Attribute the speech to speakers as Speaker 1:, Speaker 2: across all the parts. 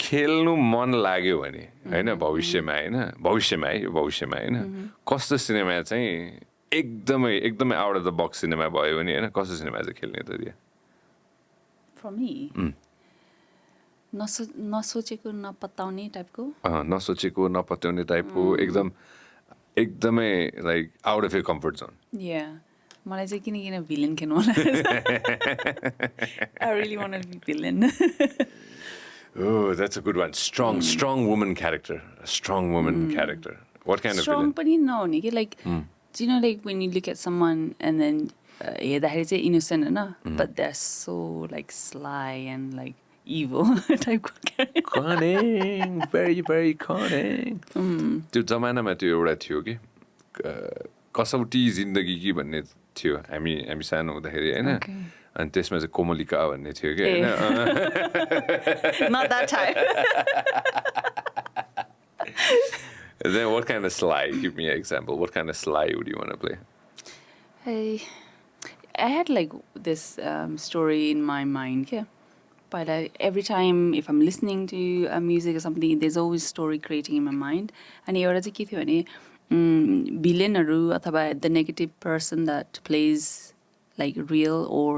Speaker 1: खेल्नु मन लाग्यो भने होइन भविष्यमा होइन कस्तो सिनेमा चाहिँ एकदमै एकदमै out of the box cinema भयो भने होइन कस्तो सिनेमा चाहिँ खेल्ने त दिया
Speaker 2: For me, नसोचेको नपत्याउने टाइपको
Speaker 1: नसोचेको नपत्याउने टाइपको एकदमै like out of your comfort zone
Speaker 2: मलाई चाहिँ किन भिलेन खेल्नु मन लाग्छ I really want to be villain.
Speaker 1: Oh, that's a good one. Strong woman character. A strong woman character. What kind of
Speaker 2: Strong
Speaker 1: villain?
Speaker 2: पनि नहुने कि like do you know like when you look at someone and then हेर्दाखेरि चाहिँ innocent होइन but they're so like sly and like evil type को character.
Speaker 1: Cunning, very very cunning. त्यो जमानामा त्यो एउटा थियो कि कसौटी जिन्दगी की भन्ने थियो हामी सानो हुँदाखेरि होइन अनि त्यसमा चाहिँ कोमलिका भन्ने थियो कि होइन
Speaker 2: Not that type.
Speaker 1: Then what kind of sly? Give me an example. What kind of sly would you want to play?
Speaker 2: I had like this story in my mind, but every time if I'm listening to music or something, there's always story creating in my mind. And एउटा चाहिँ के थियो भने villainहरू अथवा the negative person that plays like real or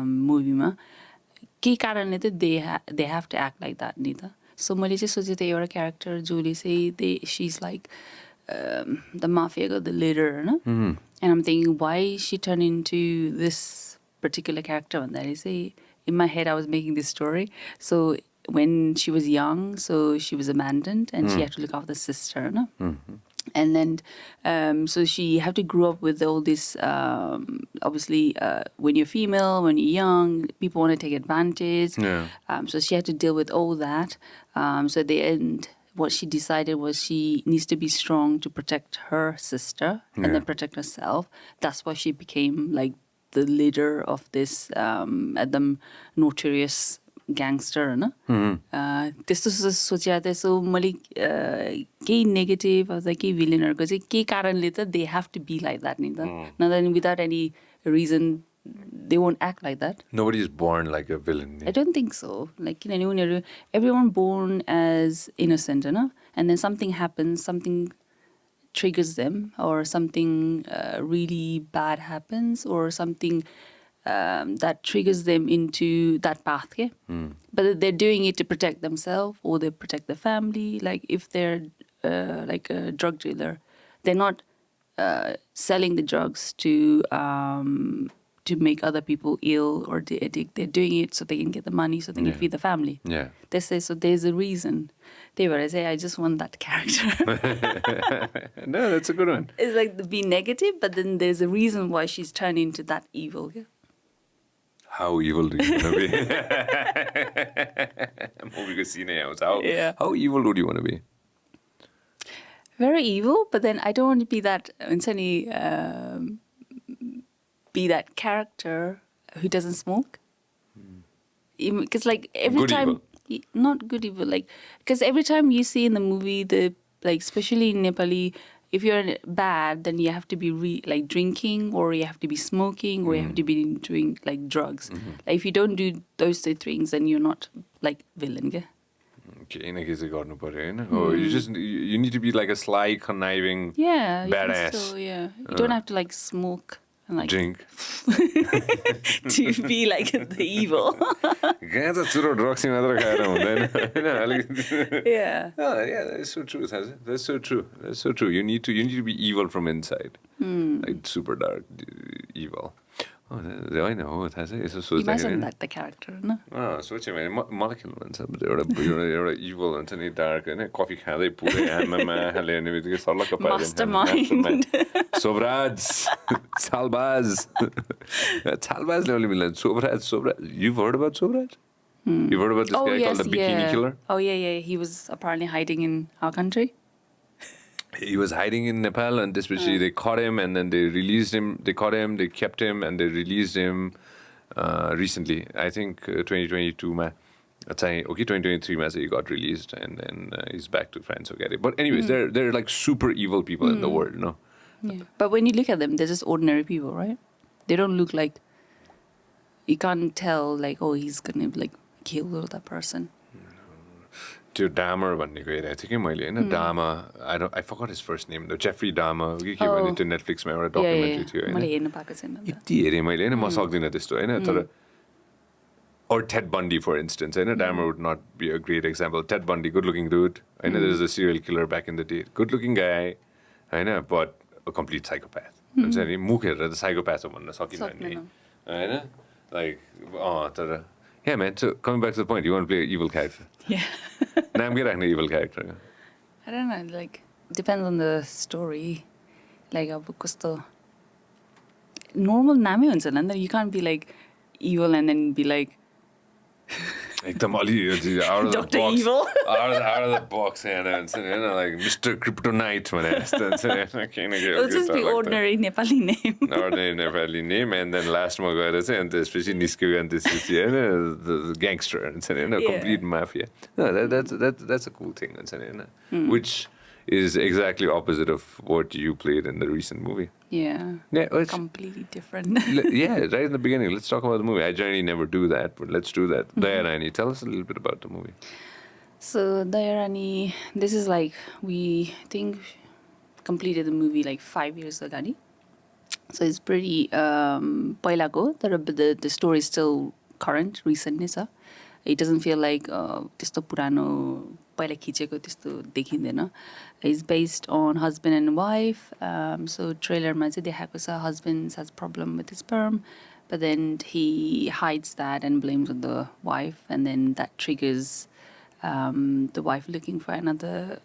Speaker 2: movie-मा केही कारणले त they have to act like that नि त So मैले चाहिँ सोचेँ त्यो एउटा क्यारेक्टर जसले चाहिँ she's like the mafia the leader होइन and I'm thinking why she turned into this particular character भन्दाखेरि चाहिँ in my head I was making this story so when she was young so she was abandoned and she had to look after the sister होइन And then, so she had to grow up with all this, obviously, when you're female, when you're young, people want to take advantage. So she had to deal with all that. So at the end, what she decided was she needs to be strong to protect her sister and then protect herself. That's why she became like the leader of this Adam notorious gangster होइन त्यस्तो सोचिरहेको थिएँ सो मैले केही negative अथवा केही भिलेनहरूको चाहिँ केही कारणले त they have to be like that नि त and then without any reason they won't act like that
Speaker 1: Nobody is born like a villain.
Speaker 2: I don't think so like किनभने उनीहरू everyone born as innocent होइन and then something happens something triggers them or something really bad happens or something that triggers them into that path, but they're doing it to protect themselves or they protect the family. Like if they're like a drug dealer, they're not selling the drugs to make other people ill or addict. They're doing it so they can get the money so they can feed the family. They say so. There's a reason. They were say I just want that character.
Speaker 1: No, that's a good one.
Speaker 2: It's like be negative, but then there's a reason why she's turned into that evil.
Speaker 1: How evil do you want to be? Movie ko scene hai how evil would you want to be?
Speaker 2: Very evil, but then I don't want to be that be that character who doesn't smoke. Because like every
Speaker 1: Good
Speaker 2: time
Speaker 1: evil.
Speaker 2: Not good evil like because every time you see in the movie the like especially in Nepali if you're bad then you have to be like drinking or you have to be smoking or you have to be doing like drugs like if you don't do those two things then you're not like villain
Speaker 1: Okay, you need to be like a sly, conniving badass.
Speaker 2: So you don't have to like smoke and like
Speaker 1: drink
Speaker 2: to be like the evil.
Speaker 1: Gaza churo drugs मात्र खाएर हुँदैन
Speaker 2: Yeah.
Speaker 1: Oh, yeah, that's so true. That's so true. That's so true. You need to be evil from inside, like super dark evil. Oh, I know. थाहा छ यसो सोच्दाखेरि
Speaker 2: Imagine that the character, no?
Speaker 1: सोच्यो भने मलाई खेल्नु भन्छ एउटा evil हुन्छ नि डार्क होइन कफी खाँदै पुरै आमामा ल्याउने बित्तिकै सल्लक्क
Speaker 2: Mastermind.
Speaker 1: सोभराज छालबाज ल्याउने मिल्दैन सोभराज You've heard about Sobraj? You've heard about this guy called the Bikini Killer?
Speaker 2: Oh yeah. He was apparently hiding in our country.
Speaker 1: He was hiding in Nepal and especially they caught him and then they released him. They caught him, they kept him and they released him recently. I think 2022 ma. Okay, 2023 ma he got released and then he's back to France. Okay, but anyways, they're like super evil people in the world, no?
Speaker 2: Yeah. But when you look at them, they're just ordinary people, right? They don't look like. You can't tell like he's gonna like kill that person.
Speaker 1: त्यो डामर भन्नेको हेरेको थिएँ कि मैले होइन Dahmer I forgot his first name though Jeffrey Dahmer हो कि के भने त्यो नेटफ्लिक्समा एउटा डकुमेन्ट्री थियो
Speaker 2: मैले
Speaker 1: होइन
Speaker 2: हेर्न पाएको छैन
Speaker 1: यति हेरेँ मैले होइन म सक्दिनँ त्यस्तो होइन तर or Ted Bundy for instance होइन Dahmer would not be a great example. Ted Bundy, good looking dude होइन there's a serial killer back in the day, good looking guy होइन but a complete psychopath हुन्छ नि मुख हेरेर त psychopath हो भन्न सकिँदैन नि होइन like तर yeah man, so coming back to the point, you want to play an evil character. नाम के राख्ने evil character?
Speaker 2: I don't know, like depends on the story. Like अब कस्तो normal नामै हुन्छ नि त, you can't be like evil and then be like
Speaker 1: एकदम अलि out of the
Speaker 2: Dr.
Speaker 1: box,
Speaker 2: Evil.
Speaker 1: out of the box हुन्छ नि होइन like Mr. Kryptonite भने जस्तो हुन्छ नि किन के
Speaker 2: it'll just be ordinary Nepali name.
Speaker 1: ordinary Nepali name and then lastमा गएर चाहिँ अनि त्यसपछि निस्क्यो अनि त्यसपछि होइन gangster हुन्छ नि होइन complete mafia. No, that's a cool thing हुन्छ नि होइन which is exactly opposite of what you played in the recent movie.
Speaker 2: Yeah, completely different.
Speaker 1: Yeah, right in the beginning, let's talk about the movie. I generally never do that, but let's do that. Dayarani, tell us a little bit about the movie.
Speaker 2: So Dayarani, this is like, we think completed the movie like 5 years ago. So it's pretty पहिलाको तर the story is still current, recent नै छ. It doesn't feel like त्यस्तो पुरानो पहिला खिचेको त्यस्तो देखिँदैन. It's based on husband and wife. So trailerमा चाहिँ देखाएको छ husband has problem with his sperm, but then he hides that and blames on the wife, and then that triggers the wife looking for another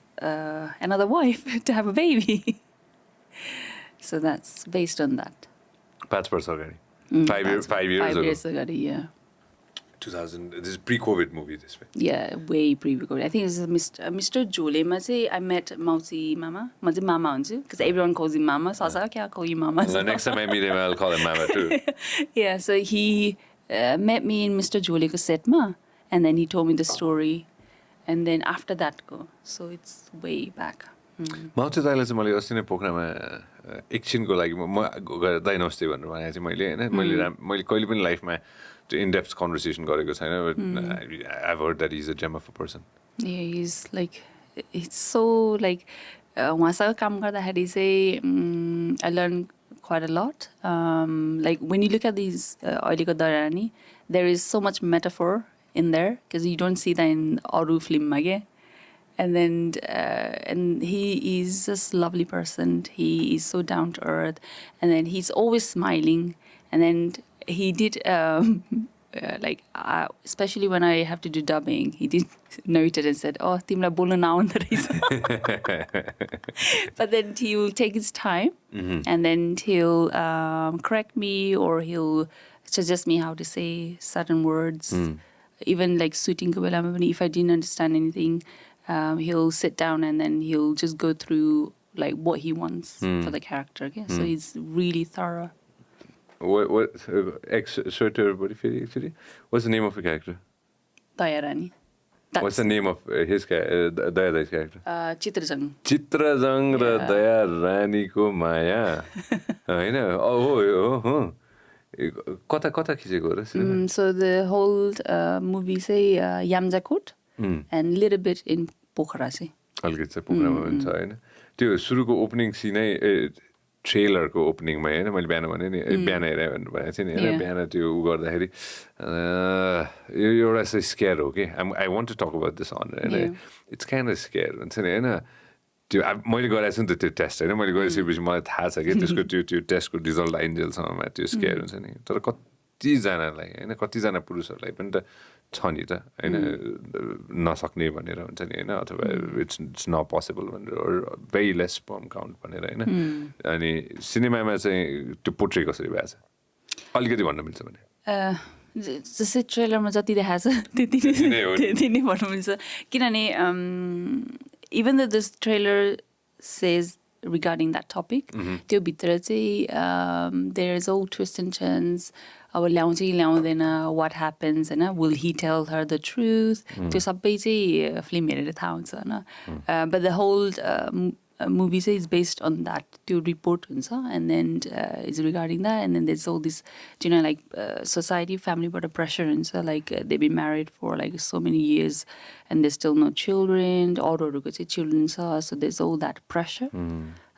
Speaker 2: wife to have a baby. So that's based on that.
Speaker 1: That's अगाडि 5 years
Speaker 2: ago, yeah.
Speaker 1: 2000. This is pre-COVID movie this way.
Speaker 2: Yeah, way pre-COVID. I think it's Mr. Jholay ma चाहिँ I met Mausi Mama. म चाहिँ Mama hunchu because everyone calls him Mama. So I was like, okay, I'll call you Mama.
Speaker 1: The next time I meet him, I'll call him Mama too.
Speaker 2: Yeah, so he met me in Mr. Jholay ko set ma, and then he told me the story, and then after that go. So it's way back.
Speaker 1: माउती दाइलाई चाहिँ मैले अस्ति नै पोखरामा एकछिनको लागि म गएर दाइ नमस्ते भनेर भनेको थिएँ मैले होइन मैले कहिले पनि लाइफमा त्यो इन डेप्थ कन्भर्सेसन गरेको छैन but I've heard that he's a gem of a person.
Speaker 2: Yeah, he's like, it's so like उहाँसँग काम गर्दाखेरि चाहिँ I learned quite a lot. Like when you look at these अहिलेको Dayarani, there is so much metaphor in there because you don't see that in अरू फिल्ममा के. And then, and he is just a lovely person. He is so down to earth. And then he's always smiling. And then he did, like, especially when I have to do dubbing, he did note it and said, oh, timla bolo na aunda raheछ. But then he will take his time. And then he'll correct me or he'll suggest me how to say certain words. Even like suiting ko belama pani, if I didn't understand anything, he'll sit down and then he'll just go through like what he wants for the character. Okay? So he's really thorough.
Speaker 1: What what's the name of the character?
Speaker 2: Dayarani.
Speaker 1: What's the name of his Dayarani's character?
Speaker 2: Chitrajang.
Speaker 1: Chitrajang ra Dayarani ko maya. हैन हो कता खिचेको र
Speaker 2: So the whole movie say Yamjakot and little bit in Pokhara चाहिँ
Speaker 1: अलिकति चाहिँ पोखरामा पनि छ होइन त्यो सुरुको ओपनिङ सिनै ट्रेलरको ओपनिङमा होइन मैले बिहान भने नि बिहान हेरेँ भनेर भनेको थिएँ नि होइन बिहान त्यो उ गर्दाखेरि यो एउटा चाहिँ स्केयर हो कि I want to talk about this अन होइन इट्स काइन्ड अफ स्केयर हुन्छ नि होइन त्यो मैले गराएको छु नि त त्यो टेस्ट होइन मैले गरिसकेपछि मलाई थाहा छ कि त्यसको त्यो टेस्टको रिजल्ट आइन्जेलसम्ममा त्यो स्केयर हुन्छ नि तर कतिजनालाई होइन कतिजना पुरुषहरूलाई पनि त छ नि त होइन नसक्ने भनेर हुन्छ नि होइन अथवा इट्स नट पोसिबल भनेर भेरी लेस स्पर्म काउन्ट भनेर होइन अनि सिनेमामा चाहिँ त्यो पोर्ट्रे कसरी भएको छ अलिकति भन्न मिल्छ भने
Speaker 2: जस्तै ट्रेलरमा जति देखाएको छ त्यति नै भन्नु मिल्छ किनभने even though this trailer says regarding that topic, त्यो भित्र चाहिँ there's all twists and turns. अब ल्याउँछ कि ल्याउँदैन, what happens, होइन, will he tell her the truth? त्यो सबै चाहिँ फिल्म हेरेर थाहा हुन्छ होइन. But the whole movie is based on that to report and then is regarding that, and then there's all this like society family but a pressure and like they've been married for like so many years and there's still no children or children so there's all that pressure.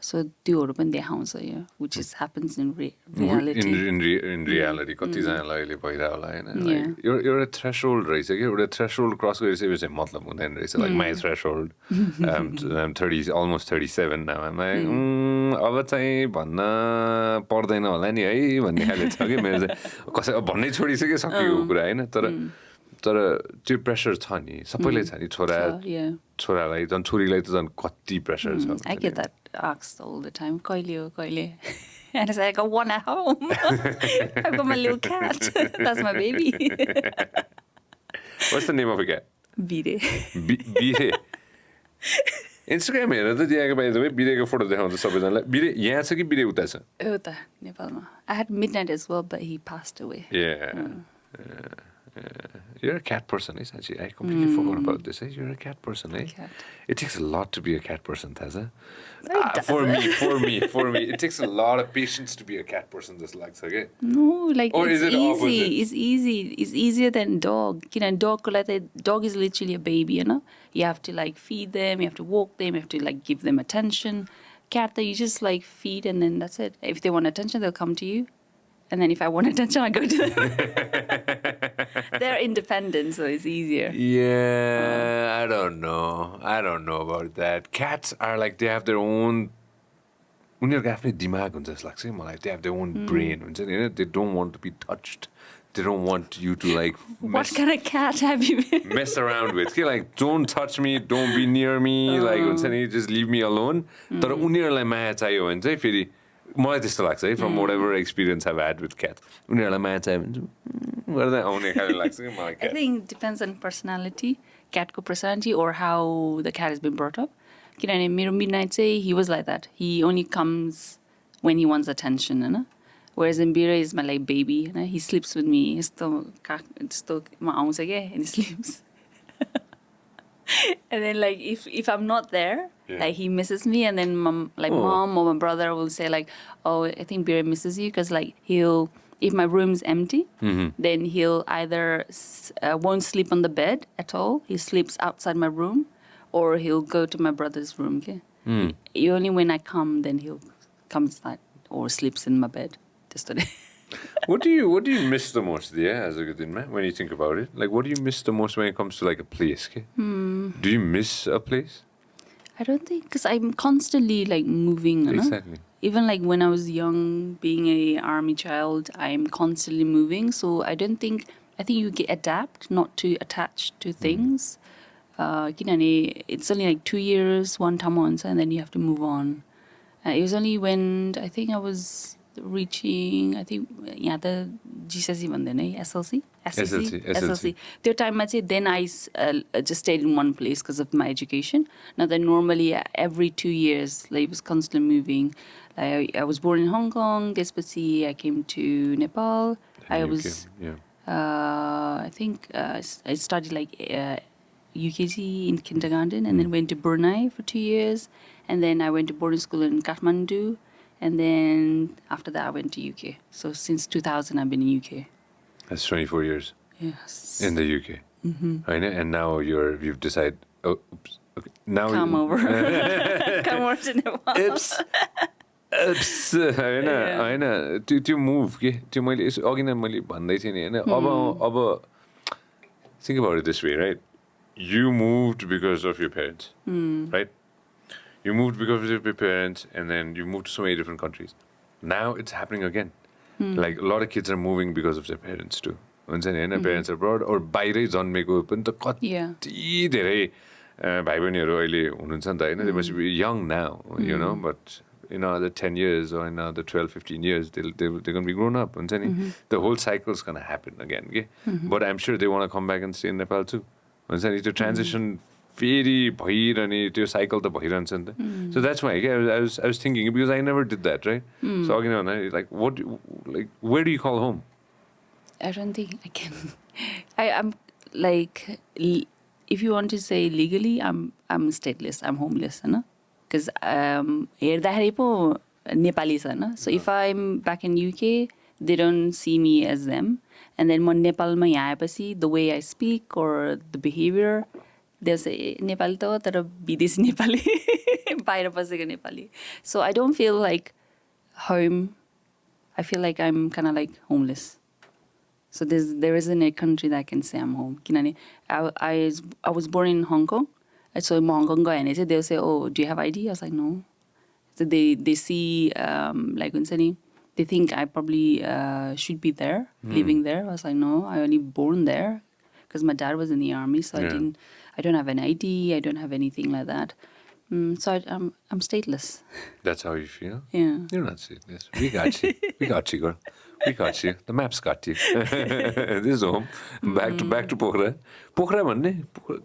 Speaker 2: So त्योहरू पनि देखाउँछ यो which is happens in reality.
Speaker 1: In reality कतिजनालाई अहिले भइरहेको होला हैन एउटा threshold रहेछ कि एउटा थ्रेशोल्ड क्रस गरिसकेपछि मतलब हुँदैन रहेछ like my threshold. I'm 30 almost 37 now. I'm like अब चाहिँ भन्न पर्दैन होला नि है भन्ने खाले छ कि मेरो चाहिँ कसै भन्नै छोडिसके सकियो कुरा हैन तर त्यो प्रेसर छ नि सबैले छ नि छोरालाई झन् छोरीलाई त झन् कति प्रेसर छ.
Speaker 2: I get that asked all the time. Kaile. And it's like, I want at home. I've got my little cat. That's my baby.
Speaker 1: What's the name of a cat?
Speaker 2: Bire.
Speaker 1: Bire. Instagram हेर्दा त दिएको by the way बिरेको photo देखाउँछ सबैजनालाई. बिरे यहाँ छ कि बिरे उता छ?
Speaker 2: उता नेपालमा. I had Midnight as well, but he passed away.
Speaker 1: Yeah. You're a cat person, eh, Sanjay? I completely forgot about this. Eh? You're a cat person, eh?
Speaker 2: Cat.
Speaker 1: It takes a lot to be a cat person, Taza. For me, it takes a lot of patience to be a cat person. This likes, okay?
Speaker 2: No, like
Speaker 1: or
Speaker 2: it's
Speaker 1: is it
Speaker 2: easy.
Speaker 1: opposite?
Speaker 2: It's easy. It's easier than dog. Dog is literally a baby, you know. You have to like feed them. You have to walk them. You have to like give them attention. Cat, you just like feed and then that's it. If they want attention, they'll come to you. And then if I want attention, I go to them. They're independent, so it's easier.
Speaker 1: Yeah, I don't know. I don't know about that. Cats are like, they have their own... उनीहरूको आफ्नै दिमाग हुन्छ जस्तो लाग्छ मलाई. They have their own brain हुन्छ नि. They don't want to be touched. They don't want you to like
Speaker 2: what kind of cat have you been?
Speaker 1: Mess around with. Like, don't touch me, don't be near me. Like, हुन्छ नि, just leave me alone. तर उनीहरूलाई माया चाहियो भने चाहिँ फेरि मलाई त्यस्तो लाग्छ है from whatever experience I've had with cats. उनीहरूलाई माया चाहियो भने चाहिँ गर्दै आउने खाले लाग्छ कि मलाई cat.
Speaker 2: I think it depends on personality, catको personality or how the cat has been brought up. किनभने मेरो Midnight चाहिँ he was like that. He only comes when he wants attention, Hahn? Whereas Bira is my like baby, Hahn? He sleeps with me. यस्तो म आउँछ के and he sleeps. And then like if I'm not there, like he misses me, and then mom or my brother will say like, oh, I think Bira misses you because like if my room's empty, then he'll either won't sleep on the bed at all. He sleeps outside my room, or he'll go to my brother's room. Okay, only when I come, then he'll come inside or sleeps in my bed. Just today.
Speaker 1: What do you miss the most, Deeya, as a good man, when you think about it? Like, what do you miss the most when it comes to like a place? Okay? Do you miss a place?
Speaker 2: I don't think, because I'm constantly like moving.
Speaker 1: Exactly.
Speaker 2: Even like when I was young, being a army child, I'm constantly moving. So I think you get adapt, not to attach to things. It's only like 2 years, one time once, and then you have to move on. It was only when I think I was reaching, I think, the GCSE भन्दैन SLC. That time then I just stayed in one place because of my education. Now then normally every 2 years, like, I was constantly moving. Like, I was born in Hong Kong. Desperately I came to Nepal. I think I studied like UKG in kindergarten, and then went to Brunei for 2 years, and then I went to boarding school in Kathmandu. And then after that, I went to UK. So since 2000, I've been in UK.
Speaker 1: That's 24 years.
Speaker 2: Yes.
Speaker 1: In the UK. And now you've decided. Oh, oops. Okay. Now
Speaker 2: come over. Come over to Nepal.
Speaker 1: Oops. होइन त्यो move के त्यो मैले अघि नै मैले भन्दै थिएँ नि होइन अब think about it this way, right? You moved because of your parents, right? You moved because of your parents, and then you moved to so many different countries. Now it's happening again. Like, a lot of kids are moving because of their parents too. Parents abroad, or बाहिरै जन्मेको पनि त कति धेरै भाइ बहिनीहरू अहिले हुनुहुन्छ नि त होइन. They must be young now, you know, but in another 10 years or in another 12, 15 years, they're going to be grown up. The whole cycle is going to happen again. Okay? But I'm sure they want to come back and stay in Nepal too. To transition फेरि भइरहने त्यो cycle त भइरहन्छ नि त. So that's why I was thinking, because I never did that, right? So अघि नै भन्दा like where do you call home?
Speaker 2: I don't think I can. I'm like, if you want to say legally, I'm stateless, I'm homeless, you know? because हेर्दाखेरि पो नेपाली छ होइन so if I'm back in UK they don't see me as them and then म नेपालमा यहाँ आएपछि the way I speak or the behavior they'll say Nepali त हो तर विदेशी नेपाली बाहिर बसेको Nepali so I don't feel like home I feel like I'm kind of like homeless so there isn't a country that I can say I'm home किनभने I was born in Hong Kong and so म Hong Kong गएँ भने चाहिँ they'll say oh do you have ID I was like no so they see like हुन्छ नि they think I probably should be there living there I was like no I only born there because my dad was in the army so I don't have an ID I don't have anything like that so I'm stateless
Speaker 1: That's how you feel?
Speaker 2: yeah
Speaker 1: You're not stateless. We got you. We got you, girl. We got you. The maps got you. This is home. Back to Pokhara. Pokhara भन्ने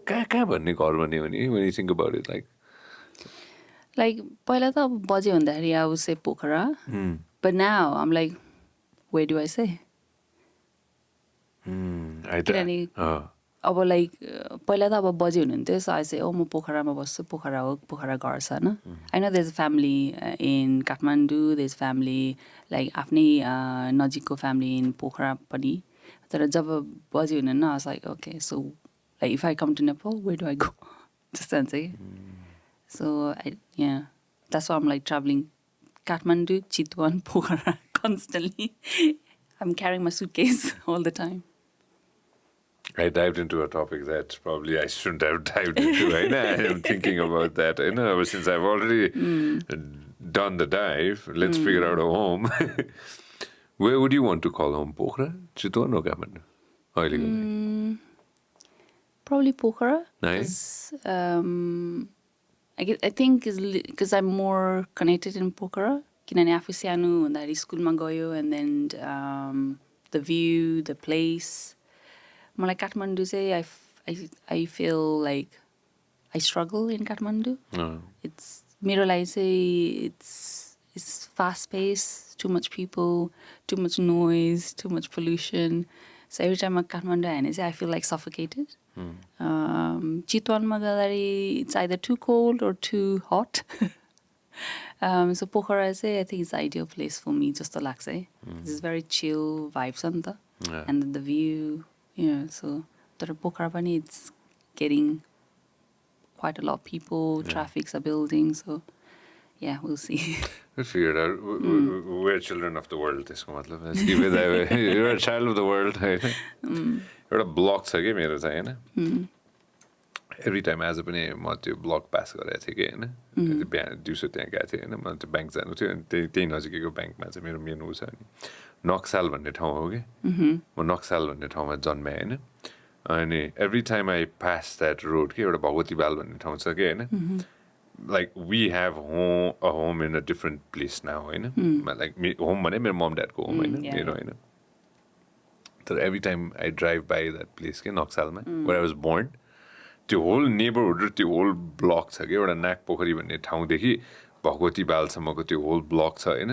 Speaker 1: कहाँ भन्ने घर भन्ने when you think about it
Speaker 2: like पहिला त अब बजे भन्दाखेरि I would say Pokhara but now I'm like where do I say किनभने अब लाइक पहिला त अब बजे हुनुहुन्थ्यो सो आई से ओ म पोखरामा बस्छु पोखरा हो पोखरा घर छ होइन I know there is family in Kathmandu there is family like आफ्नै नजिकको फ्यामिली इन पोखरा पनि तर जब बजे हुनुहुन्न I was like okay so like if I come to Nepal where do I go त्यस्तो हुन्छ कि सो यहाँ that's why I'm like travelling Kathmandu Chitwan Pokhara constantly I am carrying my suitcase all the time
Speaker 1: I dived into a topic that probably I shouldn't have dived into. Right? I am thinking about that. I know since I've already done the dive, let's figure out a home. Where would you want to call home? Pokhara? Chitwan or Kathmandu?
Speaker 2: Probably Pokhara.
Speaker 1: Nice.
Speaker 2: I think because I'm more connected in Pokhara. Kinane afu saनु hundari school ma gayo and then the view, the place. मलाई काठमाडौँ चाहिँ I feel like I struggle in Kathmandu. It's मेरो लागि चाहिँ it's fast paced, too much people, too much noise, too much pollution. So every time I Kathmandu आएँ चाहिँ I feel like suffocated. चितवनमा गर्दाखेरि it's either too cold or too hot. So Pokhara चाहिँ I think it's the ideal place for me जस्तो लाग्छ है. It's very chill vibes छ नि त. And then the view. Yeah, so but Pokhara pani it's getting quite a lot of people, traffics are building, so yeah, we'll see.
Speaker 1: We'll figure it out. We're children of the world. Let's give it that way. You're a child of the world. You're a block छ कि मेरो चाहिँ हैन. Every time as पनि म त्यो block पास गरेको थिएँ कि हैन. बिहान दिउँसो त्यहाँ गएको थिएँ हैन. म त्यो ब्याङ्क जानु थियो अनि त्यही नजिकैको ब्याङ्कमा चाहिँ मेरो मेन उ छ नि. नक्साल भन्ने ठाउँ हो कि म नक्साल भन्ने ठाउँमा जन्मेँ होइन अनि every time I pass that road कि एउटा भगवती बाल भन्ने ठाउँ छ कि होइन like we have home in a different place now होइन लाइक होम भने मेरो मम ड्याडको होम होइन मेरो होइन तर every time I drive by that place कि नक्सालमा वेयर आई वाज बोर्न त्यो होल नेबरहुड र त्यो होल ब्लक छ कि एउटा नाग पोखरी भन्ने ठाउँदेखि भगवती बालसम्मको त्यो होल ब्लक छ होइन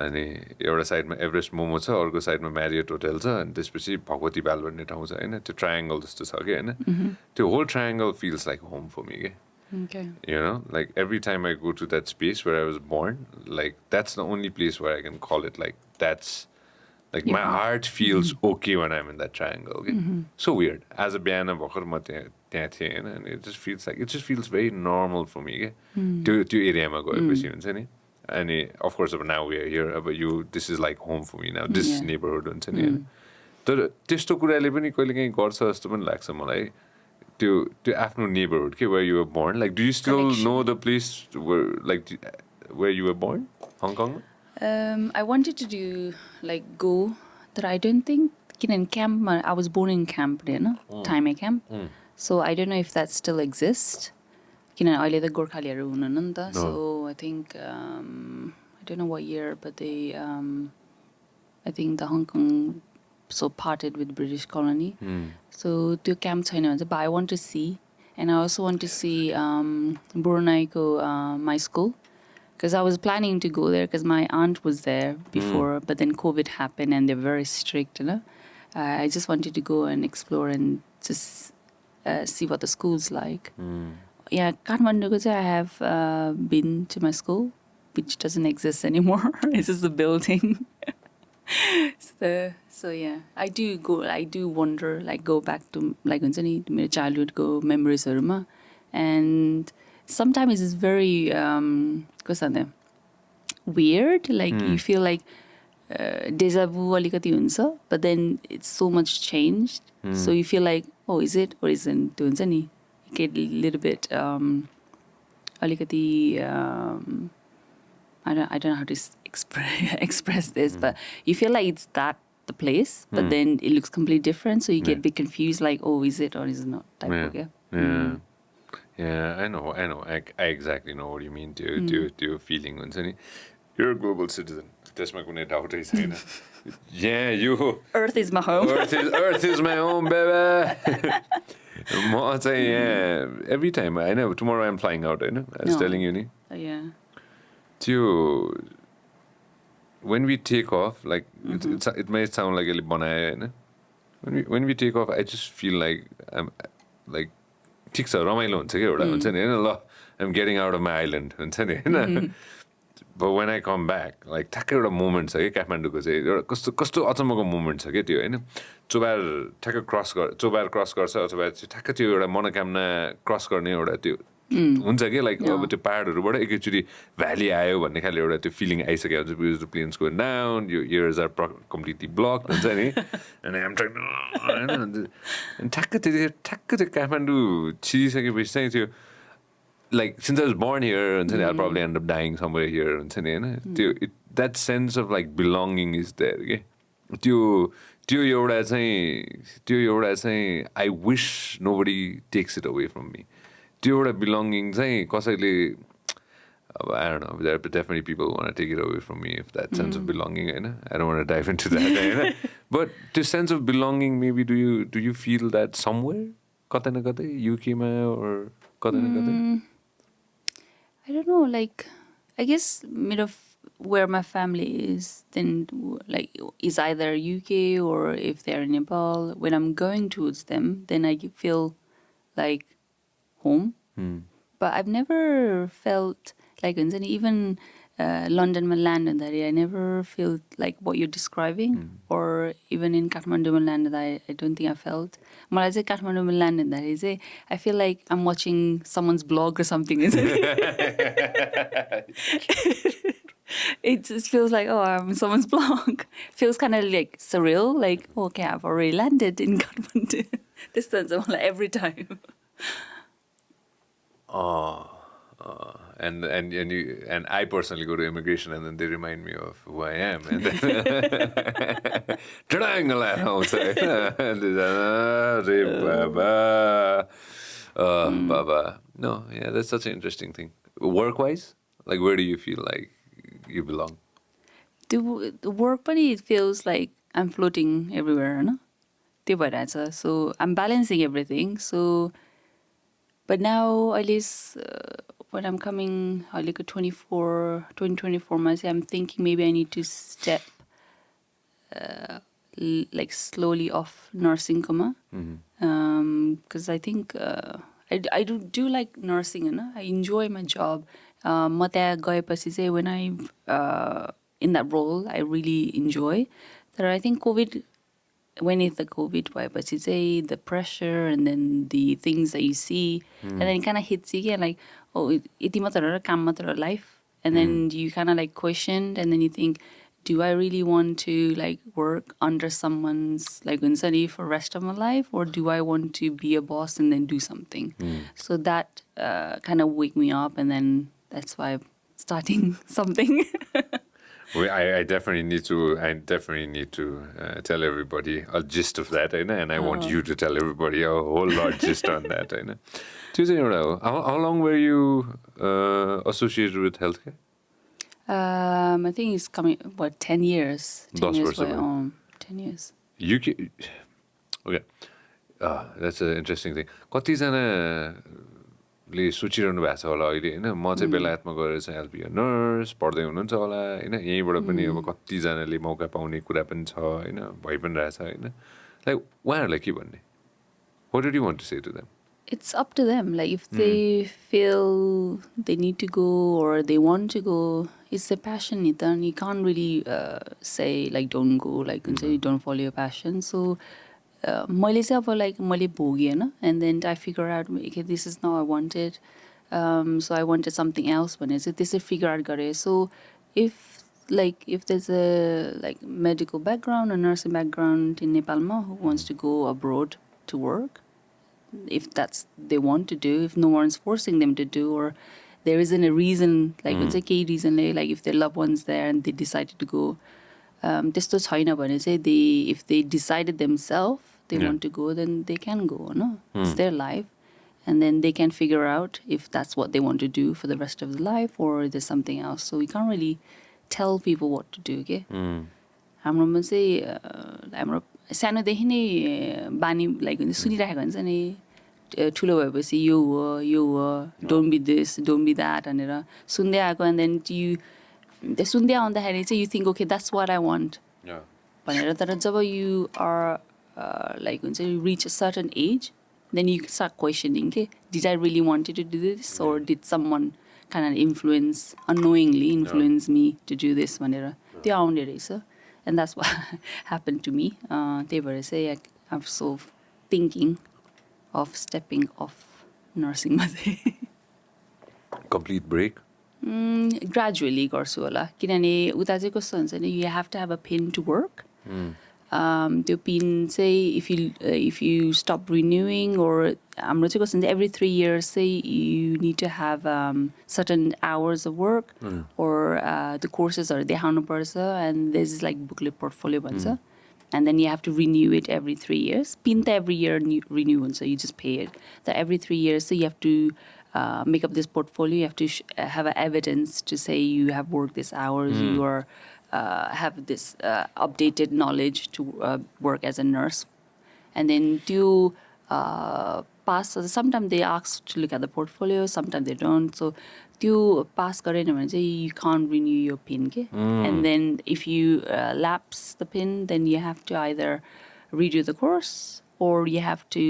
Speaker 1: अनि एउटा साइडमा एभरेस्ट मोमो छ अर्को साइडमा म्यारियट होटल छ अनि त्यसपछि भगवती बाल भन्ने ठाउँ छ होइन त्यो ट्रायङ्गल जस्तो छ कि होइन त्यो whole triangle feels like home for me के you know like every time I go to that space where I was born like that's the only place where I can call it like that's like my heart feels okay when I'm in that triangle okay? So weird as a biana bhakhar ma त्यहाँ थिएँ होइन and it just feels very normal for me त्यो एरियामा गएपछि हुन्छ नि अनि of course अब now we are here अब this is like home for me now this neighborhood हुन्छ नि तर त्यस्तो कुराले पनि कहिलेकाहीँ गर्छ जस्तो पनि लाग्छ मलाई त्यो आफ्नो neighborhood के where you were born like do you still know the place where you were born Hong Kong
Speaker 2: I wanted to do like go but I don't think in camp I was born in camp there no time camp so I don't know if that still exists किनभने अहिले त गोर्खालीहरू हुनुहुन्न नि त so I think I don't know what year but they I think the Hong Kong so parted with British colony so त्यो camp छैन भन्छ but I want to see and I also want to see Bruneiको my school because I was planning to go there because my aunt was there before but then COVID happened and they're very strict you know I just wanted to go and explore and just see what the school's like yeah, Kathmandu, I have been to my school, which doesn't exist anymore. It's just a building. So yeah, I do wonder, like go back to like my childhood go memories and sometimes it's very weird, like you feel like deja vu alikati huncha, but then it's so much changed, so you feel like, oh, is it or isn't, you get a little bit alikati I don't know how to express this, but you feel like it's that the place, but then it looks completely different, so you get a bit confused, like, oh, is it or is it not, type of,
Speaker 1: Yeah, I know. I exactly know what you mean. त्यो feeling हुन्छ नि. You're a global citizen. त्यसमा कुनै डाउटै छैन. Yeah, you.
Speaker 2: Earth is my home.
Speaker 1: Earth is my home, baby. म चाहिँ यहाँ every time. I know tomorrow I'm flying out. I was telling you नि.
Speaker 2: Yeah.
Speaker 1: त्यो when we take off, like it may sound like a बनाए हैन. When we take off, I just feel like I'm like ठिक छ रमाइलो हुन्छ के एउटा हुन्छ नि हैन ल I'm getting out of my island हुन्छ नि हैन. But when I come back, like ठ्याक्कै एउटा मोमेन्ट छ के काठमाडौँको चाहिँ एउटा कस्तो कस्तो अचम्मको मोमेन्ट छ के त्यो हैन. चोबार ठ्याक्कै चोबार क्रस गर्छ अथवा ठ्याक्कै त्यो एउटा मनोकामना क्रस गर्ने एउटा त्यो हुन्छ के लाइक अब त्यो पहाडहरूबाट एकैचोटि भ्याली आयो भन्ने खाले एउटा त्यो फिलिङ आइसक्यो हुन्छ because the planes go down your ears are completely blocked हुन्छ नि and I'm trying and ठ्याक्कै त्यो काठमाडौँ छिरिसकेपछि चाहिँ त्यो like since I was born here and I'll probably end up dying somewhere here and that sense of like belonging is there okay त्यो एउटा चाहिँ I wish nobody takes it away from me त्यो एउटा belonging चाहिँ कसैले I don't know there are definitely people who want to take it away from me if that sense of belonging I don't want to dive into that but the sense of belonging maybe do you feel that somewhere कतै न कतै UK मा or कतै न कतै
Speaker 2: I don't know, like, I guess where my family is, then like is either UK or if they're in Nepal. When I'm going towards them, then I feel like home. But I've never felt like even London land and that I never felt like what you're describing, or even in Kathmandu land that I don't think I felt. When I say Kathmandu land and that I feel like I'm watching someone's blog or something. Isn't it? It just feels like, oh, I'm in someone's blog. Feels kind of like surreal, like, okay, I've already landed in Kathmandu. This turns out like every time.
Speaker 1: And I personally go to immigration and then they remind me of who I am and then triangle at home Baba. No, yeah, that's such an interesting thing. Work-wise, like where do you feel like you belong?
Speaker 2: The work, but it feels like I'm floating everywhere, no? So I'm balancing everything. So, but now at least when I'm coming, I look at 2024 months, I'm thinking maybe I need to step like slowly off nursing coma. Because I think I do like nursing, I enjoy my job. When I'm in that role, I really enjoy. But I think when it's the COVID, the pressure and then the things that you see, and then it kind of hits you again, like, oh, iti matara kam matara life, and then you kind of like question, and then you think, do I really want to like work under someone's like unsani for the rest of my life, or do I want to be a boss and then do something? So that kind of wake me up, and then that's why I'm starting something.
Speaker 1: Well, I definitely need to tell everybody a gist of that, and I want you to tell everybody a whole lot gist on that. How long were you associated with healthcare?
Speaker 2: I think it's coming, 10 years? 10 years. 10 years.
Speaker 1: UK, okay. That's an interesting thing. ले सोचिरहनु भएको छ होला अहिले होइन म चाहिँ बेलायतमा गएर चाहिँ I'll be a nurse पढ्दै हुनुहुन्छ होला होइन यहीँबाट पनि अब कतिजनाले मौका पाउने कुरा पनि छ होइन भइ पनि रहेछ होइन लाइक उहाँहरूलाई के भन्ने What did you want to say to them?
Speaker 2: it's up to them. Like if they feel they need to go or they want to go, it's their passion. Then you can't really say like don't go, like say don't follow your passion. So मैले चाहिँ अब like मैले भोगेन and then I figure out okay this is not I wanted, so I wanted something else भनेर चाहिँ त्यसै figure out गरेँ. So if there's a like medical background or nursing background in Nepalma who wants to go abroad to work, if that's they want to do, if no one's forcing them to do, or there isn't a reason, like it's a key reason, like if their loved one's there and they decided to go, त्यस्तो छैन भने चाहिँ if they decided themselves they want to go, then they can go, no? It's their life. And then they can figure out if that's what they want to do for the rest of their life or there's something else. So we can't really tell people what to do, okay? हाम्रोमा चाहिँ हाम्रो सानोदेखि नै बानी like सुनिरहेको हुन्छ नि ठुलो भएपछि यो हो don't B this don't be that भनेर सुन्दै आएको एन्ड देन त्यो सुन्दै आउँदाखेरि चाहिँ you think okay that's what I want भनेर तर जब यु आर लाइक हुन्छ rich a certain age then you start questioning, okay, did I really wanted to do this or did someone kind of unknowingly influence me to do this भनेर त्यो आउने रहेछ. And that's what happened to me. They were say I'm so thinking of stepping off nursing.
Speaker 1: Complete break?
Speaker 2: Gradually गर्छु होला किनभने उता चाहिँ कस्तो हुन्छ नि you have to have a pin to work. त्यो पिन चाहिँ if you stop renewing or हाम्रो चाहिँ कस्तो हुन्छ every 3 years say you need to have certain hours of work or the courses are देखाउनु पर्छ and there's like booklet portfolio भन्छ and then you have to renew it every 3 years. Pin त every year renew हुन्छ, you just pay it. That every 3 years so you have to make up this portfolio, you have to have evidence to say you have worked these hours, you are have this updated knowledge to work as a nurse. And then to pass, sometimes they ask to look at the portfolio, sometimes they don't. So to pass गरेन भने चाहिँ you can't renew your PIN. Okay? And then if you lapse the PIN, then you have to either redo the course or you have to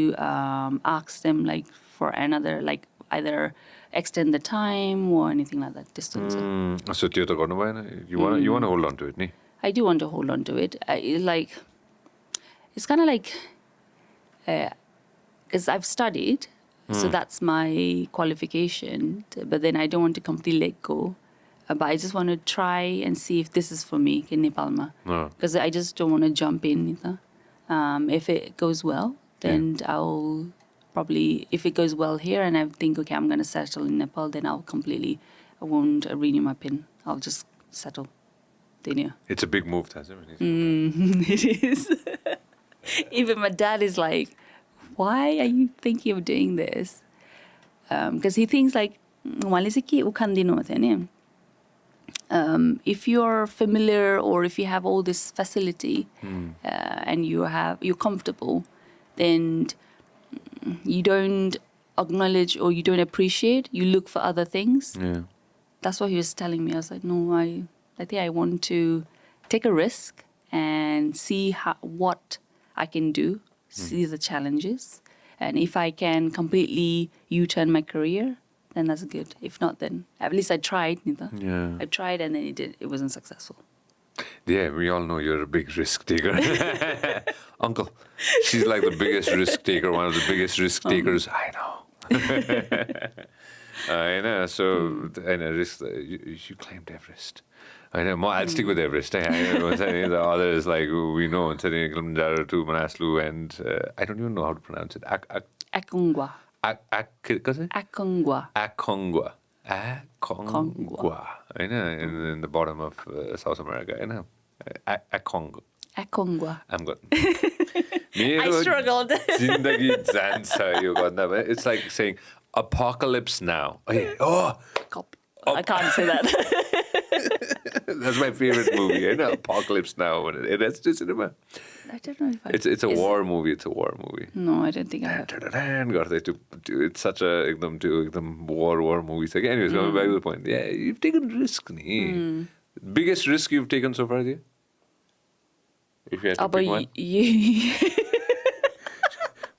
Speaker 2: ask them like for another, like either extend the time or anything like that. Distance.
Speaker 1: So त्यो त गर्नु भएन. You want to hold on to it, ni?
Speaker 2: I do want to hold on to it. It's kind of like because I've studied, so that's my qualification. But then I don't want to completely let go. But I just want to try and see if this is for me in Nepalma. Because I just don't want to jump in. If it goes well, then I'll probably, if it goes well here and I think, okay, I'm going to settle in Nepal, then I won't renew my PIN. I'll just settle.
Speaker 1: It's a big move, Tazim.
Speaker 2: It is. Even my dad is like, why are you thinking of doing this? Because he thinks like, if you're familiar or if you have all this facility and you're comfortable, then you don't acknowledge or you don't appreciate, you look for other things.
Speaker 1: Yeah.
Speaker 2: That's what he was telling me. I was like, no, I think I want to take a risk and see what I can do, see the challenges. And if I can completely U-turn my career, then that's good. If not, then at least I tried.
Speaker 1: Yeah.
Speaker 2: I tried and then it wasn't successful.
Speaker 1: Yeah, we all know you're a big risk taker. Uncle, she's like the biggest risk taker, one of the biggest risk takers. I know. I know. So, I know, risk, you claimed Everest. I know. I'll stick with Everest. I know. The others, like, we know, Kilimanjaro to Manaslu, and I don't even know how to pronounce it.
Speaker 2: Akongwa.
Speaker 1: Akongwa.
Speaker 2: Akongwa.
Speaker 1: Akongwa. I know, in the bottom of South America. I know.
Speaker 2: Akongwa.
Speaker 1: I'm good.
Speaker 2: I struggled.
Speaker 1: It's like saying apocalypse now. Oh,
Speaker 2: I can't say that.
Speaker 1: That's my favorite movie. I know, Apocalypse Now. That's just cinema.
Speaker 2: I don't know if
Speaker 1: It's a war movie. It's a war movie.
Speaker 2: No, I don't think I have.
Speaker 1: It's such a war movies. Anyways, going back to the point. Yeah, you've taken risk. Biggest risk you've taken so far, dear? If you had to pick one.
Speaker 2: You...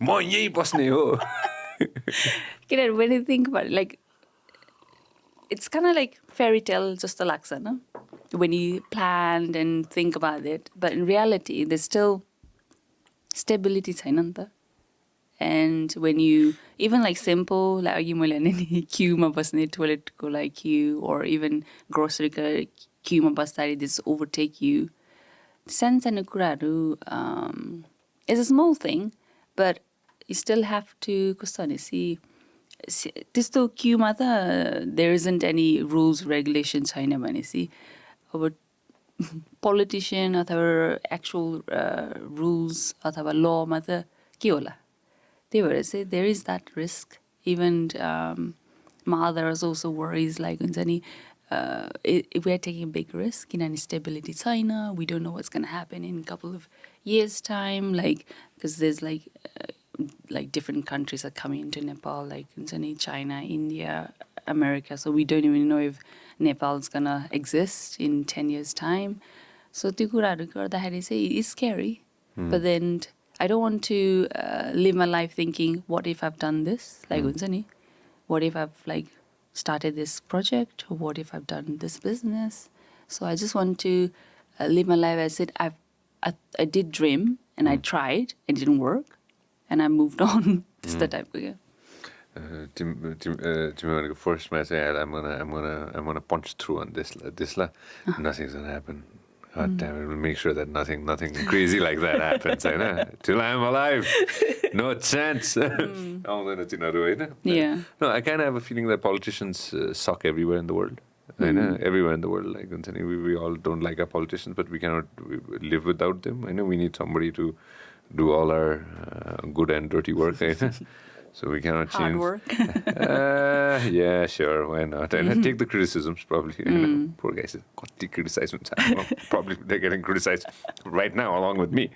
Speaker 1: म यही बस्ने हो
Speaker 2: When you think about it, like, it's kind of like fairy tale just a laksa, no? When you plan and think about it. But in reality, there's still stability छैन नि त. And when you, even like simple, like अघि मैले भने नि queue मा बस्ने toilet को लागि queue, or even grocery को queue मा बस्दाखेरि this overtake you. सानो कुराहरू is a small thing, but you still have to कस्तो भनेपछि त्यस्तो queueमा त there isn't any rules regulations छैन भनेपछि अब politician अथवा actual rules अथवा law मा त के होला. They were say there is that risk. Even my others also worries like if we are taking a big risk in any stability China, we don't know what's going to happen in a couple of years time, like because there's like different countries are coming into Nepal, like China, India, America, so we don't even know if Nepal is going to exist in 10 years time. So त्यो कुराहरु गर्दाखेरि चाहिँ it's scary, but then I don't want to live my life thinking, what if I've done this? Like, what if I've like started this project? Or what if I've done this business? So I just want to live my life as I did dream and I tried, it didn't work, and I moved on. This the type of
Speaker 1: the first match I had, I'm gonna punch through on this. Nothing's gonna happen. God damn it, we'll make sure that nothing crazy like that happens. Till I'm alive. No chance.
Speaker 2: Yeah.
Speaker 1: No, I kind of have a feeling that politicians suck everywhere in the world. Everywhere in the world. Like we all don't like our politicians, but we cannot live without them. I know we need somebody to do all our good and dirty work. So we cannot change.
Speaker 2: Hard work.
Speaker 1: Yeah, sure, why not? And take the criticisms, probably. Poor guys, criticized. Probably they're getting criticized right now, along with me,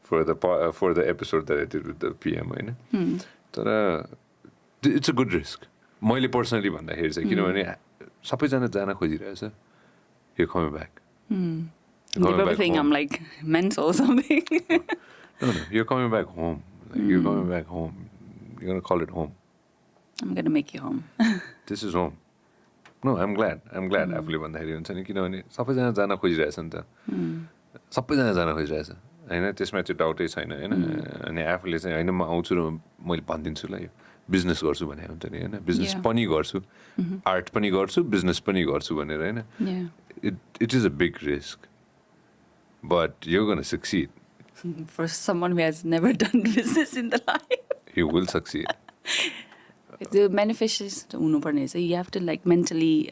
Speaker 1: for the episode that I did with the PM. But it's a good risk. मैले personally भन्दाखेरि चाहिँ किनभने सबैजना जान खोजिरहेछ. You're coming back.
Speaker 2: People think I'm like mental or something.
Speaker 1: No, you're coming back home. You're going back home. You're going to call it home.
Speaker 2: I'm going to make you home.
Speaker 1: This is home. No, I'm glad. आफूले भन्दाखेरि हुन्छ नि किनभने सबैजना जान खोजिरहेछ नि त. सबैजना जान खोजिरहेछ. हैन त्यसमा चाहिँ डाउटै छैन हैन. अनि आफूले चाहिँ हैन म आउँछु र मैले भनिदिन्छु ल यो बिजनेस गर्छु भने हुन्छ नि हैन. बिजनेस पनि गर्छु. आर्ट पनि गर्छु, बिजनेस पनि गर्छु भनेर हैन. It is a big risk. But you're going to succeed.
Speaker 2: For someone who has never done business in the life.
Speaker 1: You will succeed.
Speaker 2: The manifestation, you have to like mentally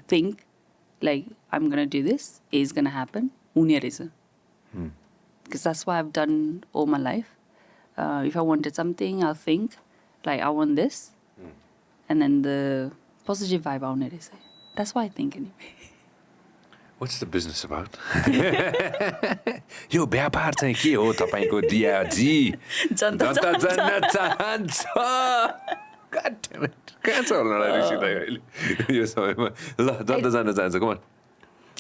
Speaker 2: think, like, I'm going to do this, it's going to happen. Because that's what I've done all my life. If I wanted something, I'll think, like, I want this. And then the positive vibe on it is. That's what I think anyway.
Speaker 1: What's the business about? यो व्यापार चाहिँ के हो तपाईको दियाजी? जनता जान्न चाहन्छ. God damn it. कहाँ छ होला ऋषिदा अहिले यो समयमा? ल जनता जान्न चाहन्छ. Come on.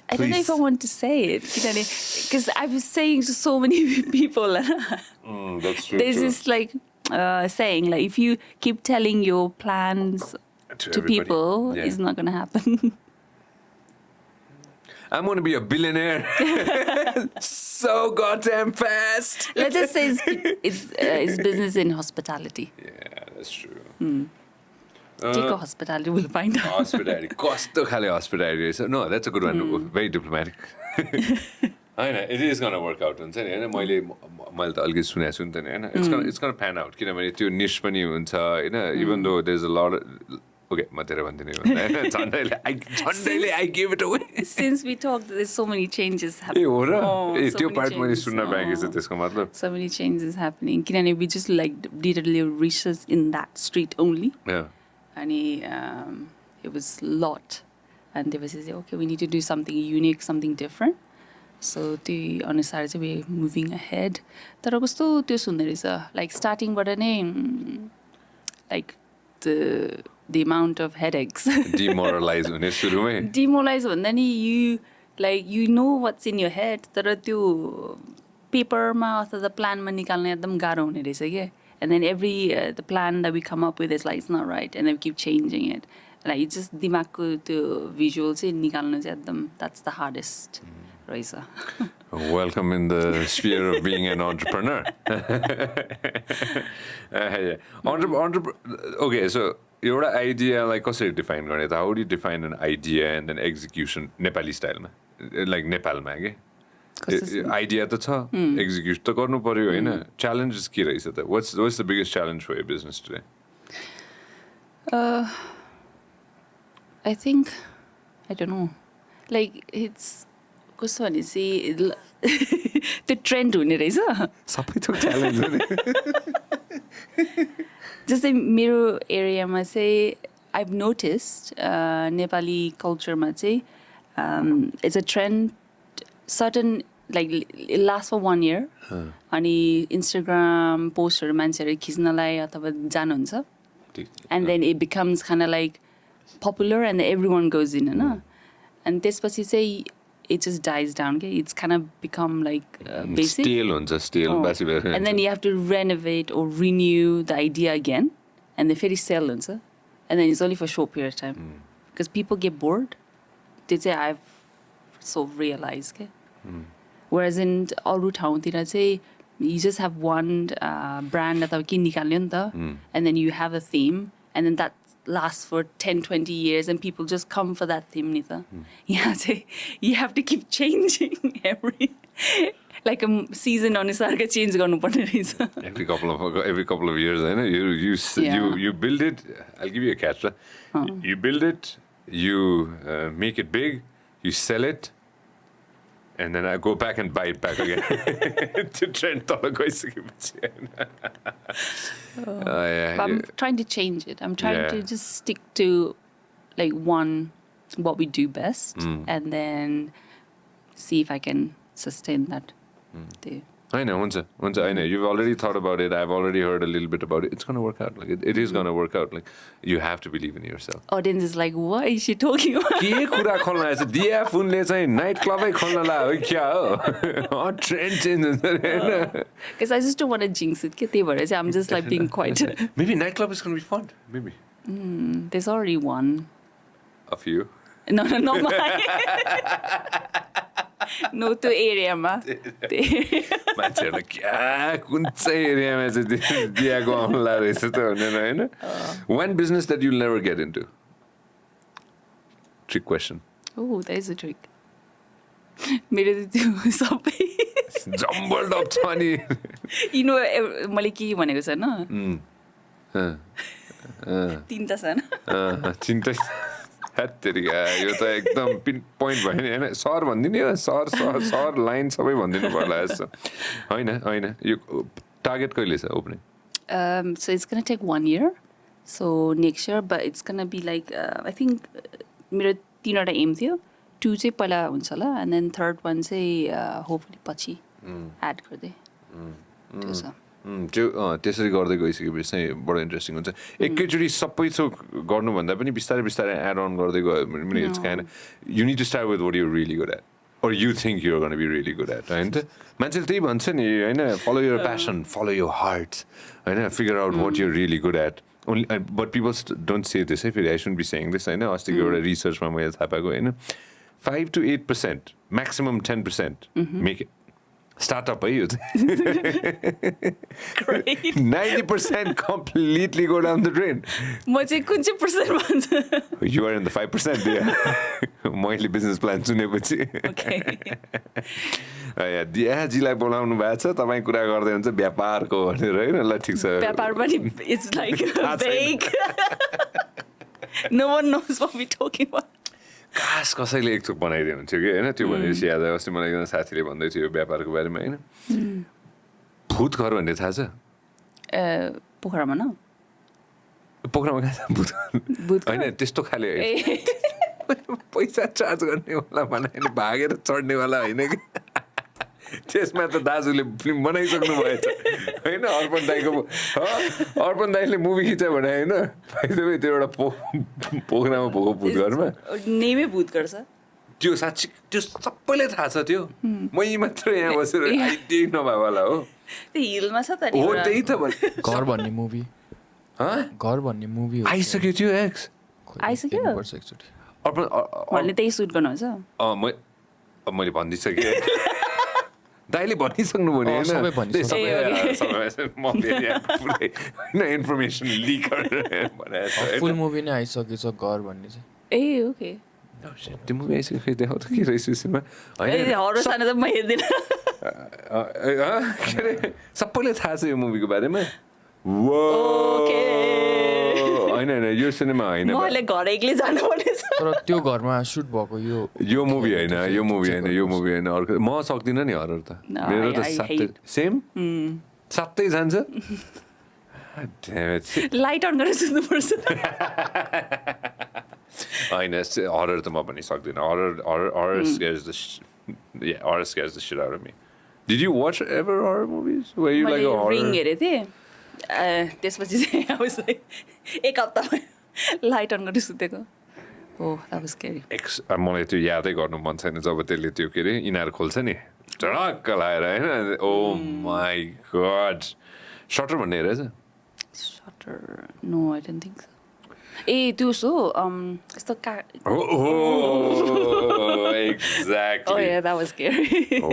Speaker 2: I don't know if I want to say it because I was saying to so many people.
Speaker 1: That's true.
Speaker 2: There's this like saying like if you keep telling your plans to people, it's not going to happen.
Speaker 1: I'm going to be a billionaire so goddamn fast.
Speaker 2: Let's just say it's business in hospitality.
Speaker 1: Yeah, that's true.
Speaker 2: Hospitality, we'll find out.
Speaker 1: Hospitality. Kasto khale hospitality. So, no, that's a good one. Very diplomatic. I know, it is going to work out. It's going to pan out. Niche even though there's a lot of... Okay, I gave it away.
Speaker 2: Since we talked, there's so many changes happening. So many changes happening. We just like did a little research in that street only.
Speaker 1: Yeah.
Speaker 2: And it was a lot. And they were saying, okay, we need to do something unique, something different. So on the side, we're moving ahead. Like starting with a name, like the amount of headaches.
Speaker 1: Demoralize when it's
Speaker 2: Demoralize when then you know what's in your head. तर त्यो पेपरमा अथवा प्लानमा निकाल्ने एकदम गाह्रो हुने रहेछ के And then the plan that we come up with is like, it's not right. And then we keep changing it. Like, it's just dimagko त्यो visual चाहिँ निकाल्नु चाहिँ एकदम, that's the hardest रहेछ.
Speaker 1: Welcome in the sphere of being an entrepreneur. Okay, so your idea, like, कसरी define गर्ने? How do you define an idea and then execution Nepali style ma? Like Nepalमा के? Idea त छ, execute त गर्नु पर्यो हैन? Challenges के रहेछ त? What's the biggest challenge for your business today?
Speaker 2: I think, I don't know. Like, it's कस्तो भने चाहिँ त्यो ट्रेन्ड हुने रहेछ.
Speaker 1: सबै थोक च्यालेन्ज हो नि.
Speaker 2: जस्तै मेरो एरियामा चाहिँ I've noticed नेपाली कल्चरमा चाहिँ it's a trend, certain, like, it lasts for 1 year. अनि Instagram पोस्टहरू मान्छेहरू खिच्नलाई अथवा जानुहुन्छ. And then it becomes kind of like popular and everyone goes in, Hahn? And त्यसपछि चाहिँ it just dies down. Okay? It's kind of become like basic.
Speaker 1: Stale.
Speaker 2: And then you have to renovate or renew the idea again. And then very sell. And then it's only for a short period of time. Because people get bored. They say, I've so realized. Okay? Whereas in Aru Town, you just have one brand that and then you have a theme. And then that lasts for 10-20 years and people just come for that theme. Yeah, so you have to keep changing like a season on a change
Speaker 1: every couple of years. I know you build it. I'll give you a catch. You build it, you make it big, you sell it, and then I go back and buy it back again to trend.
Speaker 2: I'm trying to change it. I'm trying to just stick to like what we do best, and then see if I can sustain that.
Speaker 1: I know. I know. You've already thought about it. I've already heard a little bit about it. It's going to work out. Like it is going to work out. Like you have to believe in yourself.
Speaker 2: Audience is like, what is she talking about?
Speaker 1: के कुरा खोल्न आएछ? दिया पुनले चाहिँ night क्लबै खोल्न ला हो क्या हो? ट्रेन्ड चेन्ज हुन्छ हैन?
Speaker 2: Because I just don't want to jinx it. के त्यही भएर चाहिँ I'm just like being quite.
Speaker 1: Maybe nightclub is going to be fun. Maybe.
Speaker 2: There's already one.
Speaker 1: A few.
Speaker 2: No, not mine. No, to area ma.
Speaker 1: मान्छेहरुले क्या कुन चाहिँ एरियामा चाहिँ दियाको आउला रहेछ त भनेर हैन? One business that you'll never get into. Trick question.
Speaker 2: Oh, that is a trick. मेरो त्यो सबै
Speaker 1: jumbled up छ नि.
Speaker 2: You know, मैले के भनेको छ न? तीनटा छ न?
Speaker 1: तीनटा हत्तेरिका यो त एकदम पिन पोइन्ट भयो नि हैन? सर भन्दिनु हो, सर लाइन सबै भन्दिनु पर्ला जस्तो. हैन यो टार्गेट कहिले छ opening?
Speaker 2: So it's going to take 1 year. So next year, but it's going to be like I think मेरो तीनवटा एम थियो. 2 चाहिँ पहिला हुन्छ होला, and then third one चाहिँ hopefully पछि एड गर्दै. त्यो छ.
Speaker 1: त्यसरी गर्दै गइसकेपछि चाहिँ बडो इन्ट्रेस्टिङ हुन्छ. एकैचोटि सबै थोक गर्नुभन्दा पनि बिस्तारै एड अन गर्दै गयो भने it's kind of you need to start with what you really good at or you think you're going to be really good at, हैन? मान्छेले त्यही भन्छ नि हैन, follow your passion, follow your heart, Hahn? Figure out what you're really good at. Only but people don't say this. If I shouldn't be saying this, हैन? अस्तिको एउटा रिसर्चमा मैले थाहा पाएको हैन, 5 to 8%, maximum 10% make it. Startup है यो चाहिँ.
Speaker 2: Great.
Speaker 1: 90% completely go down the drain.
Speaker 2: म चाहिँ कुन चाहिँ पर्सेन्ट भन्छ?
Speaker 1: You are in the 5% there. मैले बिजनेस प्लान सुनेपछि.
Speaker 2: Okay.
Speaker 1: दियाजीलाई बोलाउनु भएको छ, तपाईँ कुरा गर्दै हुन्छ व्यापारको भनेर हैन? ल ठीक छ.
Speaker 2: व्यापार पनि it's like vague. No one knows what we're talking about.
Speaker 1: खास कसैले एक थोक बनाइदियो हुन्थ्यो कि हैन? त्यो भनेपछि याद आयो, अस्ति मलाई एकजना साथीले भन्दै थियो व्यापारको बारेमा हैन? भूत घर भन्ने थाहा छ?
Speaker 2: पोखरामा न?
Speaker 1: पोखरामा कहाँ भूत हैन, त्यस्तो खाले पैसा चार्ज गर्नेवाला भने भागेर चढ्नेवाला होइन कि? त्यसमा त दाजुले फिल्म बनाइसक्नु भएछ हैन? अर्पण दाइले मुभी खिच्यो भने हैन? त्यो एउटा पोखरामा भएको भूत घरमा
Speaker 2: नेमै भूत गर्छ.
Speaker 1: त्यो साँच्ची त्यो सबैलाई थाहा छ त्यो मै मात्र यहाँ बसेर आइडिया नभएवाला हो
Speaker 2: त्यो हिलमा छ त नि
Speaker 1: हो
Speaker 2: एउटा।
Speaker 1: त्यही त भने
Speaker 3: घर भन्ने मुभी घर भन्ने मुभी हो
Speaker 1: आइसक्यो त्यो एक्स
Speaker 2: आइसक्यो?
Speaker 3: हेर्नुपर्छ एकचोटि
Speaker 2: उहाँले त्यही सुट गर्नुहुन्छ?
Speaker 1: मैले भनिदिइसकेँ दाइले भनिसक्नु भयो नि
Speaker 3: सबै
Speaker 1: होइन
Speaker 3: भनिसक्नु।
Speaker 1: म फेरि पुरै होइन इन्फर्मेसन लिक गरेर भनेको
Speaker 3: फुल मुभी नै आइसकेछ घर भन्ने चाहिँ
Speaker 2: ए ओके।
Speaker 1: त्यो मुभी आइसक्यो फेरि देखाउ त के रहेछ यसमा
Speaker 2: ए हरर सानो त म हेर्दिनँ।
Speaker 1: के अरे सबैलाई थाहा छ यो मुभीको बारेमा
Speaker 2: ओके।
Speaker 1: होइन होइन यो सिनेमा होइन
Speaker 2: मैले घर एक्लै जानुपर्ने छ।
Speaker 3: तर त्यो घरमा सुट भएको
Speaker 1: यो मुभी होइन यो मुभी होइन यो मुभी होइन अर्को म सक्दिनँ नि हरर त मेरो त
Speaker 2: I
Speaker 1: सातै
Speaker 2: hate.
Speaker 1: सेम सातै जान्छ
Speaker 2: लाइट अन गरेर सुत्नुपर्छ।
Speaker 1: होइन हरर त म पनि सक्दिनँ horror scares the shit out of me. Did you watch ever horror movies? Were you like a horror?
Speaker 2: Ring हेरेको थिएँ त्यसपछि चाहिँ अब एक हप्तामा लाइट अन गरेर सुतेको। ओह द्याट वाज स्केरी।
Speaker 1: मलाई त्यो यादै गर्नु मन छैन जब त्यसले त्यो के अरे इनार खोल्छ नि झडक्क लाएर होइन ओ माई गड सटर भन्ने हेरेछ
Speaker 2: shutter no I don't think so. ए त्यो सो यस्तो
Speaker 1: exactly
Speaker 2: yeah, that was scary.
Speaker 1: ओ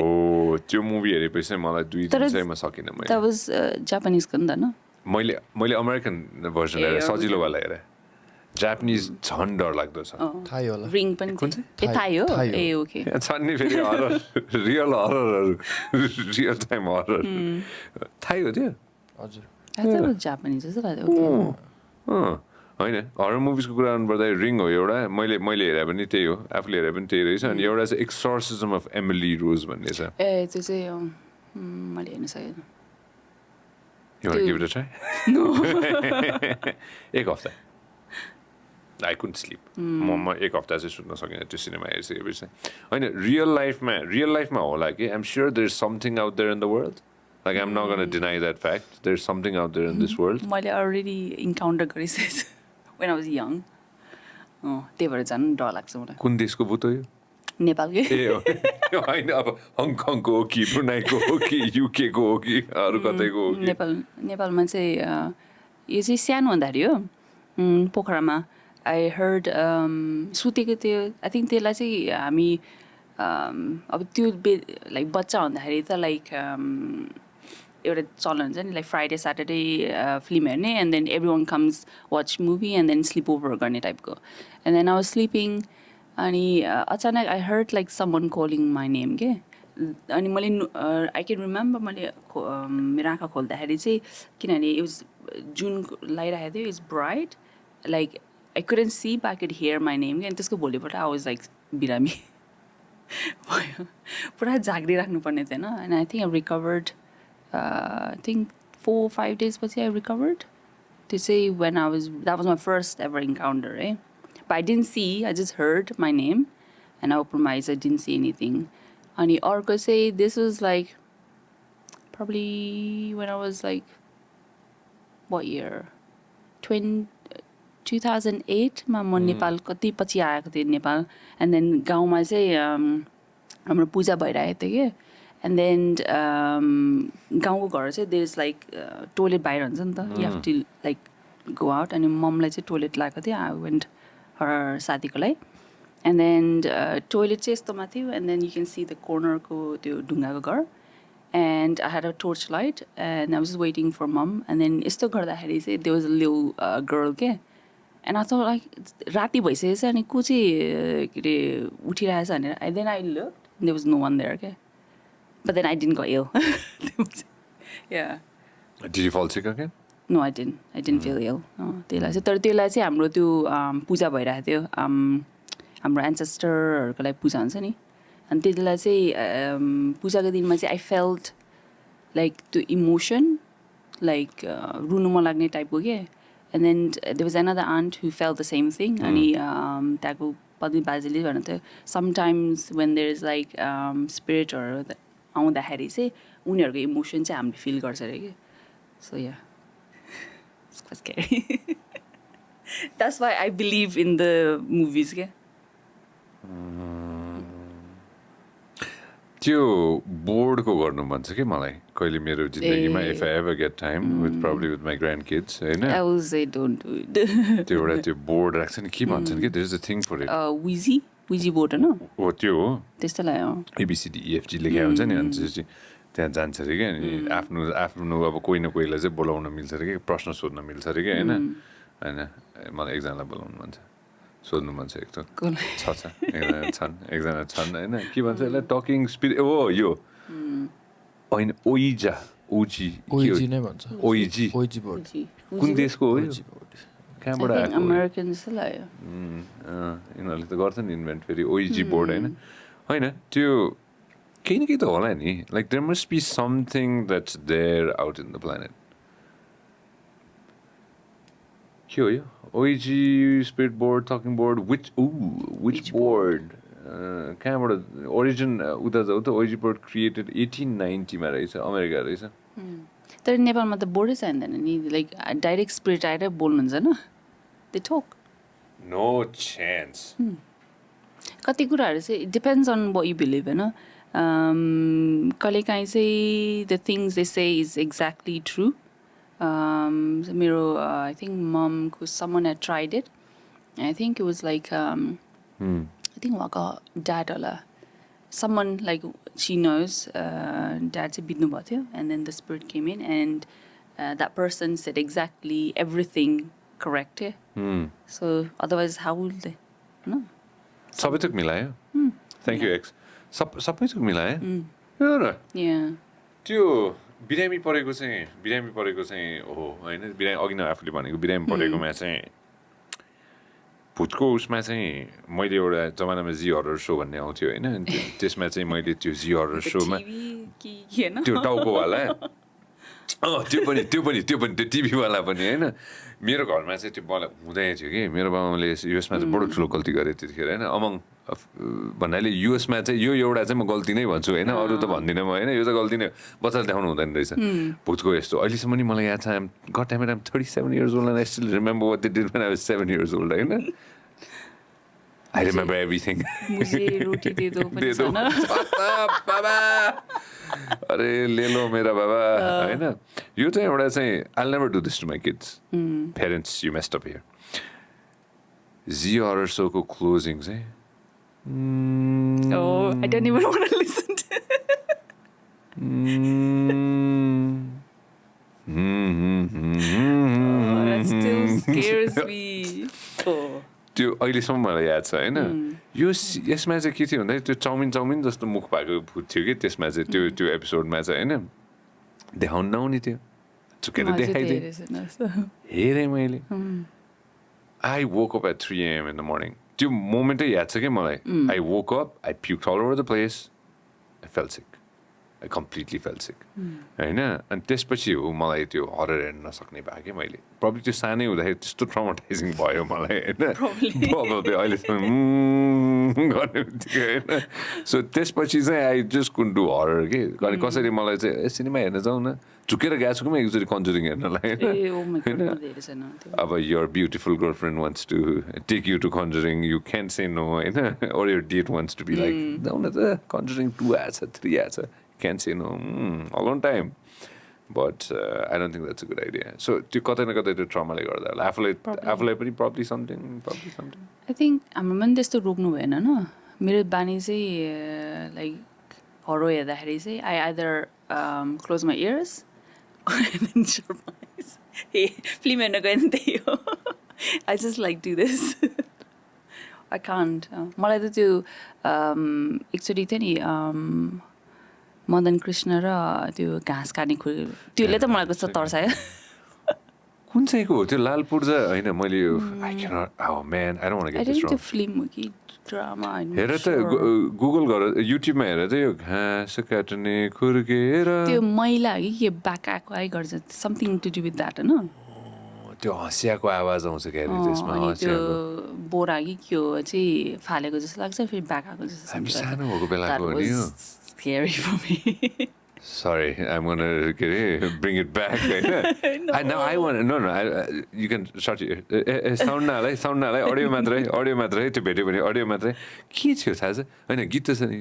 Speaker 1: त्यो मुभी हेरेपछि मलाई 2 दिन चाहिँ म सकिनँ
Speaker 2: That was Japanese को नि त न?
Speaker 1: मैले अमेरिकन भर्जन हेरेँ सजिलो वाला हेरेँ जापानिज झन् डर लाग्दो छ
Speaker 3: थाहै होला
Speaker 2: रिङ पनि ए थाहै हो ए ओके
Speaker 1: छन् नि फेरि हरर रियल हररहरू रियल टाइम हरर थाहै हो त्यो
Speaker 3: हजुर
Speaker 2: I thought it was Japanese जस्तो लाग्यो ओके
Speaker 1: होइन हरर मुभिजको कुरा गर्नुपर्दा रिङ हो एउटा मैले हेरे पनि त्यही हो आफूले हेरे पनि त्यही रहेछ अनि एउटा चाहिँ एक्सोर्सिजम अफ एमिली रोज भन्ने छ
Speaker 2: ए त्यो चाहिँ मैले हेर्न सकेन
Speaker 1: You want to give it a try? No. एक हफ्ता I couldn't sleep. म एक हफ्ता चाहिँ सुत्न सकिनँ त्यो सिनेमा हेरिसकेपछि होइन रियल लाइफमा होला कि I'm sure there's something out there in the world. Like I'm not going to deny that fact. There's something out there in this world.
Speaker 2: मैले अलरेडी इन्काउन्टर गरिसकेको when I was young. त्यही भएर झन् डर लाग्छ मलाई
Speaker 1: कुन देशको भूत हो यो
Speaker 2: नेपालकै
Speaker 1: ए होइन अब हङकङको हो कि ब्रुनाईको हो कि युकेको हो कि अरू कतैको हो कि
Speaker 2: नेपालमा चाहिँ यो चाहिँ सानो हुँदाखेरि हो पोखरामा आई हर्ड सुतेको थियो आई थिङ्क त्यसलाई चाहिँ हामी अब त्यो लाइक बच्चा हुँदाखेरि त लाइक एउटा चलन हुन्छ नि लाइक फ्राइडे स्याटरडे फिल्म हेर्ने and then every one comes watch movie and then sleep over गर्ने टाइपको and then I was sleeping अनि अचानक I heard like someone calling my name के अनि मैले आई क्यान रिमेम्बर मैले मेरो आँखा खोल्दाखेरि चाहिँ किनभने इज जुन लगाइरहेको थियो is bright like I couldn't see but I could hear my name के अनि त्यसको भोलिपल्ट आई वाज लाइक बिरामी भयो पुरा जागिराख्नुपर्ने थिएन and I think I recovered I think 4-5 days पछि आई रिकभर्ड त्यो चाहिँ when I was that was my first ever encounter है But I didn't see, I just heard my name and I opened my eyes, I didn't see anything. And Orko say this was like probably when I was like what year? 2008 ma म नेपाल कति पछि आएको थिएँ Nepal and then गाउँमा चाहिँ हाम्रो पूजा भइरहेको थियो के and then गाउँको घर चाहिँ there is like toilet बाहिर हुन्छ नि त you have to like go out अनि ममलाई चाहिँ टोइलेट लागेको थियो I went her साथीको लागि and then टोइलेट चाहिँ यस्तोमा थियो and then you can see the corner को त्यो ढुङ्गाको घर and I had a torch light and I was just waiting for mom and then यस्तो गर्दाखेरि चाहिँ there was a little girl के and I thought like राति भइसकेको छ अनि को चाहिँ के अरे उठिरहेछ भनेर and then I looked and there was no one there के but then I didn't go ill yeah
Speaker 1: Did you fall sick again?
Speaker 2: No, I didn't feel ill. त्यसलाई चाहिँ तर त्यसलाई चाहिँ हाम्रो त्यो पूजा भइरहेको थियो हाम्रो एन्सेस्टरहरूको लागि पूजा हुन्छ नि अनि त्यसलाई चाहिँ पूजाको दिनमा चाहिँ आई फेल्ट लाइक त्यो इमोसन लाइक रुनु मन लाग्ने टाइपको के and then there was another aunt who felt the same thing अनि त्यहाँको पत्नी बाजेले भन्नु थियो sometimes when there is like स्पिरिटहरू आउँदाखेरि चाहिँ उनीहरूको इमोसन चाहिँ हामीले फिल गर्छ अरे कि सो या It's quite scary. That's why I believe in the movies.
Speaker 1: त्यो बोर्डको गर्नु मन छ कि मलाई कहिले मेरो जिन्दगीमा if I ever get time with probably with my grand kids होइन
Speaker 2: I will say don't do it.
Speaker 1: त्यो एउटा त्यो बोर्ड राख्छ नि के भन्छन् कि there is a thing for it
Speaker 2: Ouija board होइन
Speaker 1: हो त्यो हो
Speaker 2: त्यस्तोलाई हो
Speaker 1: ABCDEFG लेखेको हुन्छ नि अनि त्यसपछि त्यहाँ जान्छ अरे क्या अनि आफ्नो अब कोही न कोहीलाई चाहिँ बोलाउन मिल्छ अरे कि प्रश्न सोध्न मिल्छ अरे कि होइन होइन मलाई एकजनालाई बोलाउनु मन छ सोध्नु मन छ एक त एकजना छन् होइन के भन्छ यसलाई टकिङ स्पिरिट हो यो होइन ओइजा ओजी
Speaker 3: ओइजी नै भन्छ
Speaker 1: ओइजी
Speaker 3: ओइजी बोर्ड
Speaker 1: कुन देशको हो यो कहाँबाट आएको
Speaker 2: अमेरिकन जस्तो लाग्यो
Speaker 1: यिनीहरूले त गर्छ नि इन्भेन्ट फेरि ओइजी बोर्ड होइन होइन त्यो केही न केही त होला नि like there must be something that's there out in the planet के हो यो Ouija spirit board talking board witch board कहाँबाट ओरिजिन उता जाऊ त ओइजी बोर्ड क्रिएटेड 1890 मा रहेछ अमेरिका रहेछ
Speaker 2: तर नेपालमा त बोर्डै चाहिँदैन नि लाइक डाइरेक्ट स्पिरिट आएर बोल्नुहुन्छ होइन दे टक
Speaker 1: नो चान्स
Speaker 2: कति कुराहरू चाहिँ it depends on what you believe होइन कहिलेकाहीँ चाहिँ द थिङ्स दे से इज एक्ज्याक्टली ट्रु मेरो आई थिङ्क ममको someone had tried it and I think it was like I think उहाँको ड्याड होला someone like she knows dad चाहिँ बित्नु भएको थियो and then the spirit came in and that person said exactly everything correct so otherwise how would they no
Speaker 1: सबै थोक मिलायो thank you x सबै थोक मिलायो र
Speaker 2: yeah
Speaker 1: त्यो बिरामी परेको चाहिँ हो होइन बिरामी अघि नै आफूले भनेको बिरामी परेकोमा चाहिँ भूतको उसमा चाहिँ मैले एउटा जमानामा जी हरर सो भन्ने आउँथ्यो होइन त्यसमा चाहिँ मैले त्यो जी हरर सोमा त्यो टाउकोवाला त्यो पनि त्यो टिभीवाला पनि होइन मेरो घरमा चाहिँ त्यो बल हुँदै थियो कि मेरो बाबाले युएसमा चाहिँ बडो ठुलो गल्ती गरेँ त्यतिखेर होइन अमङ भन्नाले युएसमा चाहिँ यो एउटा चाहिँ म गल्ती नै भन्छु होइन अरू त भन्दिनँ म होइन यो त गल्ती नै बच्चाले देखाउनु हुँदैन रहेछ भूतको यस्तो अहिलेसम्म नि मलाई याद छ गट टाइम आइम 37 years old and I still remember what they did when I was 7 years old होइन I remember everything.
Speaker 2: मुझे रोटी दे दो पनि छ न
Speaker 1: बाबा अरे ले लो मेरा बाबा हैन यो चाहिँ एउटा चाहिँ I'll never do this to my kids. Parents, you messed up here. Z horror show को closing चाहिँ
Speaker 2: Oh, I don't even want to listen to it. Oh, that still scares me. Oh.
Speaker 1: त्यो अहिलेसम्म मलाई याद छ होइन यो यसमा चाहिँ के थियो भन्दा त्यो चाउमिन जस्तो मुख भएको भूत थियो कि त्यसमा चाहिँ त्यो एपिसोडमा चाहिँ होइन देखाउनु नआउने थियो चुकेर देखाइदियो हेरेँ मैले I woke up at 3 AM in the morning त्यो मोमेन्टै याद छ कि मलाई I woke up I puked all over the place I felt sick I completely felt sick होइन अनि त्यसपछि हो मलाई त्यो हरर हेर्न नसक्ने भयो कि मैले प्रब्लम त्यो सानै हुँदाखेरि त्यस्तो ट्रमाटाइजिङ भयो मलाई होइन अहिलेसम्म गर्ने बित्तिकै होइन सो त्यसपछि चाहिँ आई जस्ट कुन डु हरर के अनि कसरी मलाई चाहिँ सिनेमा हेर्न जाउँ न झुकेर गएको छु कि म एकचोटि कन्जुरिङ हेर्नलाई होइन अब your beautiful girlfriend wants to take you to Conjuring you can say no होइन or your date wants to be like जाउँ न त कन्जुरिङ 2 आएछ 3 आएछ can't say no a long time but I don't think that's a good idea so त्यो कतै न कतै त्यो ट्रमाले गर्दा होला आफूलाई पनि probably something
Speaker 2: I think हाम्रो पनि त्यस्तो रोक्नु भएन न मेरो बानी चाहिँ लाइक हरो हेर्दाखेरि चाहिँ I either close my ears or then shut my eyes hey film हेर्न गयो नि त्यही हो I just like do this I can't मलाई त त्यो एकचोटि थियो नि मदन कृष्ण र त्यो घाँस काट्ने त्यसले त मलाई कस्तो तर्सायो
Speaker 1: कुन चाहिँको हो त्यो लाल पूर्जा होइन मैले I cannot oh man I don't want to get this wrong
Speaker 2: त्यो फिल्म हो कि ड्रामा
Speaker 1: हेर त गुगल गर युट्युबमा हेर त यो घाँस काट्ने खुर्केर
Speaker 2: त्यो मैला कि के ब्याक आएको आइ गर्छ something to do with that होइन
Speaker 1: त्यो हँसियाको आवाज आउँछ क्या त्यसमा
Speaker 2: त्यो बोरा कि के हो चाहिँ फालेको जस्तो लाग्छ फेरि ब्याक आएको जस्तो
Speaker 1: हामी सानो भएको बेलाको हो नि यो
Speaker 2: scary for me
Speaker 1: Sorry, I'm gonna bring it back. Now I want no. You can short it. Sound Nalai audio मात्रै त्यो भेट्यो भने audio मात्रै के थियो थाहा छ हैन गीत त छ नि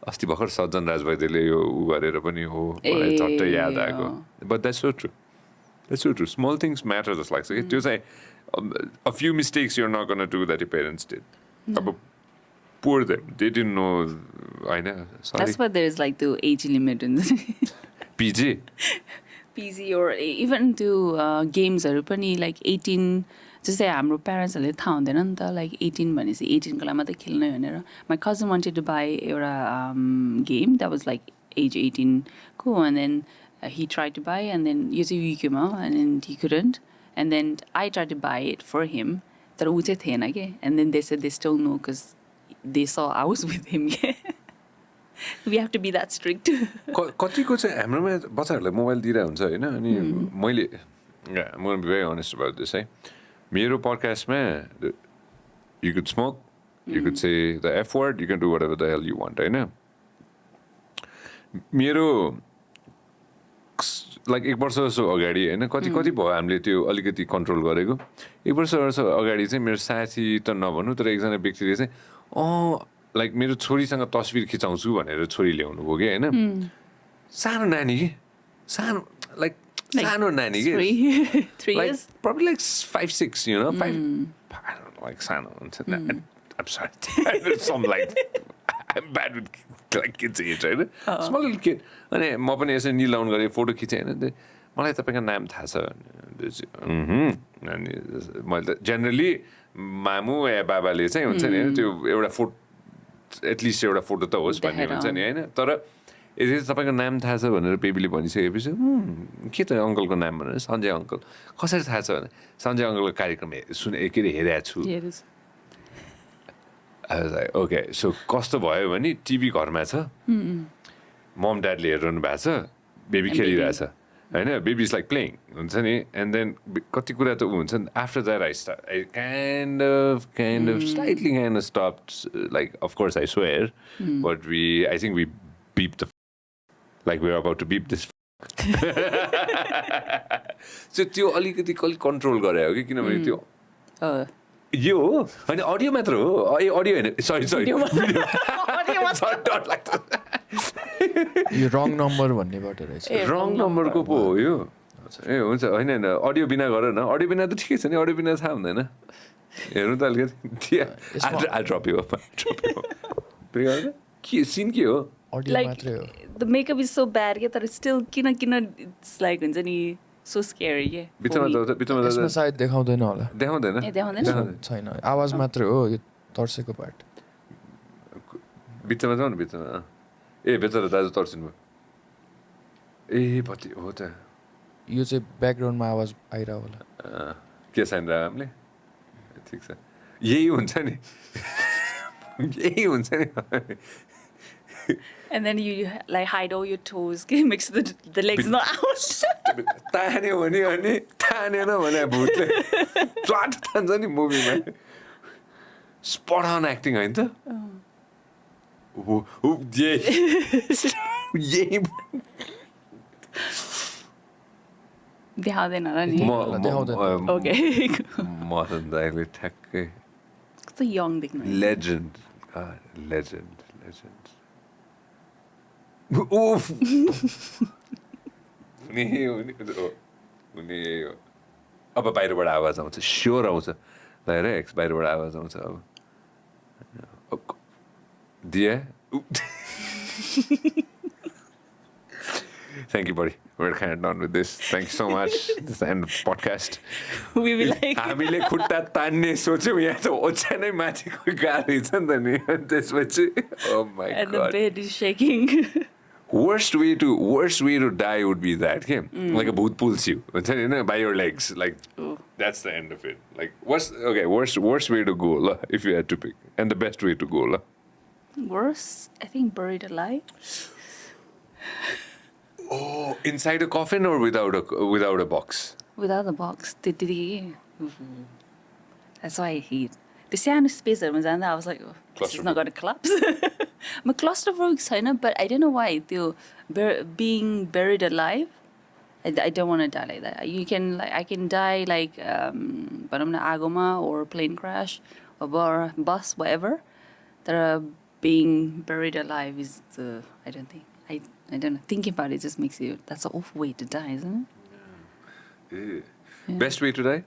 Speaker 1: अस्ति भर्खर सज्जन राजवैद्यले यो उ गरेर पनि हो मलाई झट्ट याद आएको but that's so true small things matter जस्तो लाग्छ कि त्यो चाहिँ a few mistakes you're not going to do that your parents did अब poor them they didn't know I know sorry
Speaker 2: that's why there is like the age limit in
Speaker 1: PG
Speaker 2: or even to gamesहरू पनि like 18 जस्तै हाम्रो प्यारेन्ट्सहरूले थाहा हुँदैन नि त like 18 भनेपछि 18 को लागि मात्रै खेल्ने भनेर my cousin wanted to buy एउटा game that was like age 18 को and then he tried to buy and then यो चाहिँ विक्युमा and then he couldn't and then I tried to buy it for him तर ऊ चाहिँ थिएन के and then they said they still know because they saw I was with him we have to be that strict
Speaker 1: कतिको चाहिँ हाम्रोमा बच्चाहरूलाई mobile दिइरहेको हुन्छ होइन अनि मैले I'm going to be very honest about this है मेरो पडकास्टमा you could smoke you could say the F word you can do whatever the hell you want होइन मेरो like एक वर्ष जस्तो अगाडि होइन कति भयो हामीले त्यो अलिकति कन्ट्रोल गरेको एक वर्ष अगाडि चाहिँ मेरो साथी त नभन्नु तर एकजना व्यक्तिले चाहिँ लाइक मेरो छोरीसँग तस्बिर खिचाउँछु भनेर छोरी ल्याउनु भयो कि होइन सानो नानी कि सानो लाइक सानो नानी कि like probably like 5-6 you know 5 I don't know like सानो हुन्छ I'm sorry some like I'm bad with like kids age right small little kid अनि म पनि यसरी निलाउन गरेँ फोटो खिचेँ होइन मलाई तपाईँको नाम थाहा छ अनि मैले त जेनरली मामु या बाबाले चाहिँ हुन्छ नि होइन त्यो एउटा फोटो एटलिस्ट एउटा फोटो त होस् भन्ने हुन्छ नि होइन तर यदि तपाईँको नाम थाहा छ भनेर बेबीले भनिसकेपछि के त अङ्कलको नाम भनेर सञ्जय अङ्कल कसरी थाहा छ भने सञ्जय अङ्कलको कार्यक्रम के अरे हेरेको छु ओके सो कस्तो भयो भने टिभी घरमा छ मम ड्याडले हेरिरहनु भएको छ बेबी खेलिरहेछ होइन बेबी इज लाइक प्लेइङ हुन्छ नि एन्ड देन कति कुरा त ऊ हुन्छ नि after that I kind of slightly kind of stop like of course I swear but I think we beep the like we're about to beep this so त्यो अलिकति कन्ट्रोल गरे हो कि किनभने त्यो यो हो अनि अडियो मात्र हो अडियो होइन सरी
Speaker 3: यो रङ नम्बर भन्नेबाट रहेछ
Speaker 1: रङ नम्बरको पो हो यो ए हुन्छ होइन अडियो बिना गर न अडियो बिना त ठिकै छ नि अडियो बिना थाहा हुँदैन हेर्नु त अलिकति ड्रप यु के सिन के हो
Speaker 2: like the makeup is so bad yeah that it's still kina it's like हुन्छ नि so scary yeah
Speaker 1: बिचमा
Speaker 3: यसमा सायद देखाउँदैन होला
Speaker 1: देखाउँदैन
Speaker 3: छैन आवाज मात्रै हो यो तर्सेको पार्ट
Speaker 1: बिचमा जाउँ न बिचमा ए बेचारा दाजु तर्सिनु भयो ए पछि हो त
Speaker 3: यो चाहिँ ब्याकग्राउन्डमा आवाज आइरहेको होला
Speaker 1: के छैन हामीले ठिक छ यही हुन्छ नि यही हुन्छ नि
Speaker 2: and then you like hide all your toes makes the legs not out
Speaker 1: तान्यो भने अनि तानेन भने भूतले च्वाट तान्छ नि मुभीमा स्पट अन एक्टिङ होइन त यही
Speaker 2: देखाउँदैन होला नि ओके
Speaker 1: मदन दाइले ठ्याक्कै
Speaker 2: कस्तो यङ देख्नु
Speaker 1: लेजेन्ड Oof. अब बाहिरबाट आवाज आउँछ स्योर आउँछ डाइरेक्ट बाहिरबाट आवाज आउँछ अब दिया Thank you, buddy. We're kind of done with this. Thank you so much. This is the end of the podcast.
Speaker 2: We will like.
Speaker 1: हामीले खुट्टा तान्ने सोच्यौँ यहाँ त ओछ्यानै माथिको गाडी छ नि त नि त्यसपछि oh my god.
Speaker 2: And the bed is shaking.
Speaker 1: Worst way to die would be that, like a bhoot pulls you by your legs. Like that's the end of it. Like worst way to go if you had to pick, and the best way to go.
Speaker 2: Worst, I think buried alive.
Speaker 1: Oh, inside a coffin or without a box?
Speaker 2: Without a box. That's why I hate. The sound space I was like, oh, this is not going to collapse. I'm a claustrophobic छैन, but I don't know why त्यो being buried alive. I don't want to die like that. You can like I can die like भनौँ न आगोमा or plane crash or bus whatever. That being buried alive is the I don't think I don't know. Thinking about it just makes you that's an awful way to die, isn't it?
Speaker 1: Yeah. Best way to die?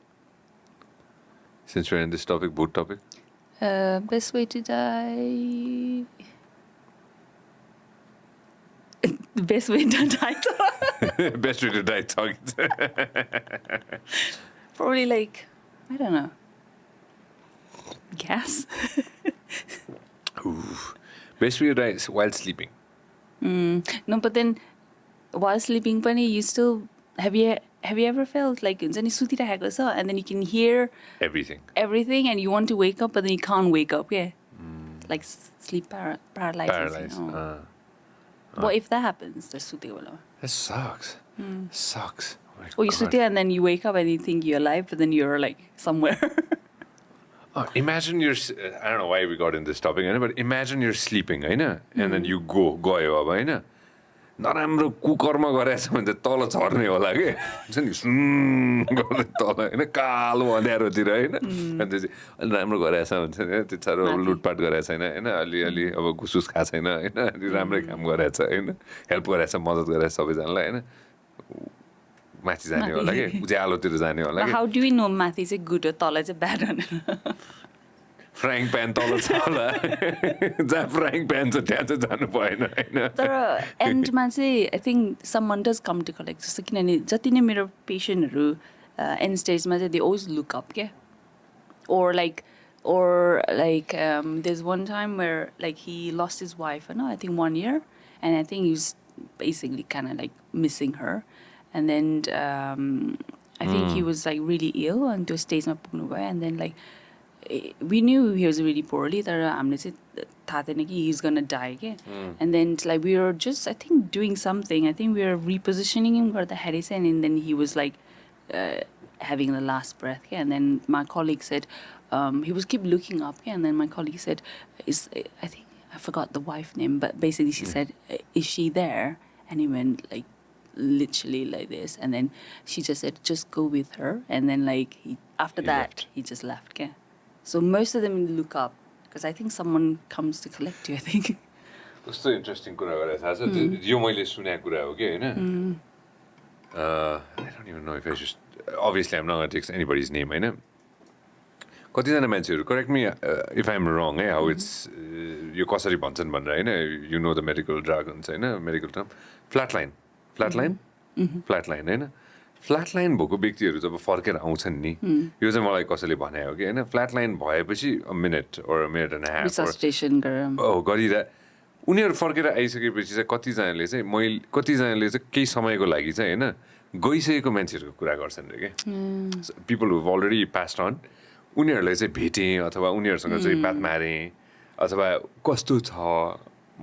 Speaker 1: Since we're in this topic, boat topic.
Speaker 2: Best way to die. The best way to die.
Speaker 1: Best way to die. Talk.
Speaker 2: Probably like I don't know. Gas.
Speaker 1: Ooh. Best way to die is while sleeping.
Speaker 2: No, but then while sleeping, Bunny, you still have you ever felt like and then you can hear
Speaker 1: everything
Speaker 2: and you want to wake up but then you can't wake up, yeah? Like sleep paralysis.
Speaker 1: Paralyzed.
Speaker 2: You know? What if that happens?
Speaker 1: That sucks. Sucks.
Speaker 2: Or you sit there and then you wake up and you think you're alive, but then you're like somewhere.
Speaker 1: Imagine you're, I don't know why we got in this topic, but imagine you're sleeping, and then you go अब होइन नराम्रो कुकर्म गरेछ भने चाहिँ तल झर्ने होला के हुन्छ नि गर्दै तल होइन कालो अँध्यारोतिर होइन अनि त्यो चाहिँ अलि राम्रो गरेछ भन्छ नि त्यो साह्रो लुटपाट गरेको छैन होइन अलिअलि अब घुसुस खाएको छैन होइन अलि राम्रै काम गरेछ होइन हेल्प गरेछ मद्दत गरेछ सबैजनालाई होइन माथि जाने होला कि उज्यालोतिर जाने होला कि
Speaker 2: How do we know माथि चाहिँ गुड हो तल चाहिँ ब्याड भनेर
Speaker 1: फ्राइङ प्यान तल छ होला जहाँ फ्राइङ प्यान छ त्यहाँ चाहिँ जानु भएन होइन
Speaker 2: तर एन्डमा चाहिँ I think someone does come to collect जस्तो किनभने जति नै मेरो पेसेन्टहरू एन्ड स्टेजमा चाहिँ दे अलवेज लुक अप क्या or like there's one time where like he lost his wife I think 1 year and I think he was basically kind of like missing her and then I think he was like really ill and to stage ma pugnu bhayo and then like we knew he was really poorly that he's gonna die okay? And then like we were just I think doing something I think we were repositioning him for the Harrison and then he was like having the last breath okay? And then my colleague said he was keep looking up okay? And then my colleague said I think I forgot the wife name but basically she said is she there and he went like literally like this and then she just said just go with her and then like after that he just left okay? So most of them look up because I think someone comes to collect you I think
Speaker 1: कस्तो interesting कुरा गरेर थाहा छ यो मैले सुनेको कुरा हो कि होइन I don't even know if I should obviously I'm not going to take anybody's name होइन कतिजना मान्छेहरू correct me if I M रङ है हाउ इट्स यो कसरी भन्छन् भनेर होइन you know the medical dragons होइन मेडिकल टर्म फ्ल्याटलाइन होइन फ्ल्याटलाइन भएको व्यक्तिहरू जब फर्केर आउँछन् नि यो चाहिँ मलाई कसैले भने हो कि होइन फ्ल्याटलाइन भएपछि मिनट एन्ड हाफ गरिरह उनीहरू फर्केर आइसकेपछि चाहिँ कतिजनाले चाहिँ केही समयको लागि चाहिँ होइन गइसकेको मान्छेहरूको कुरा गर्छन् रे क्या पिपल हु अलरेडी पास्ड अन उनीहरूलाई चाहिँ भेटेँ अथवा उनीहरूसँग चाहिँ बात मारेँ अथवा कस्तो छ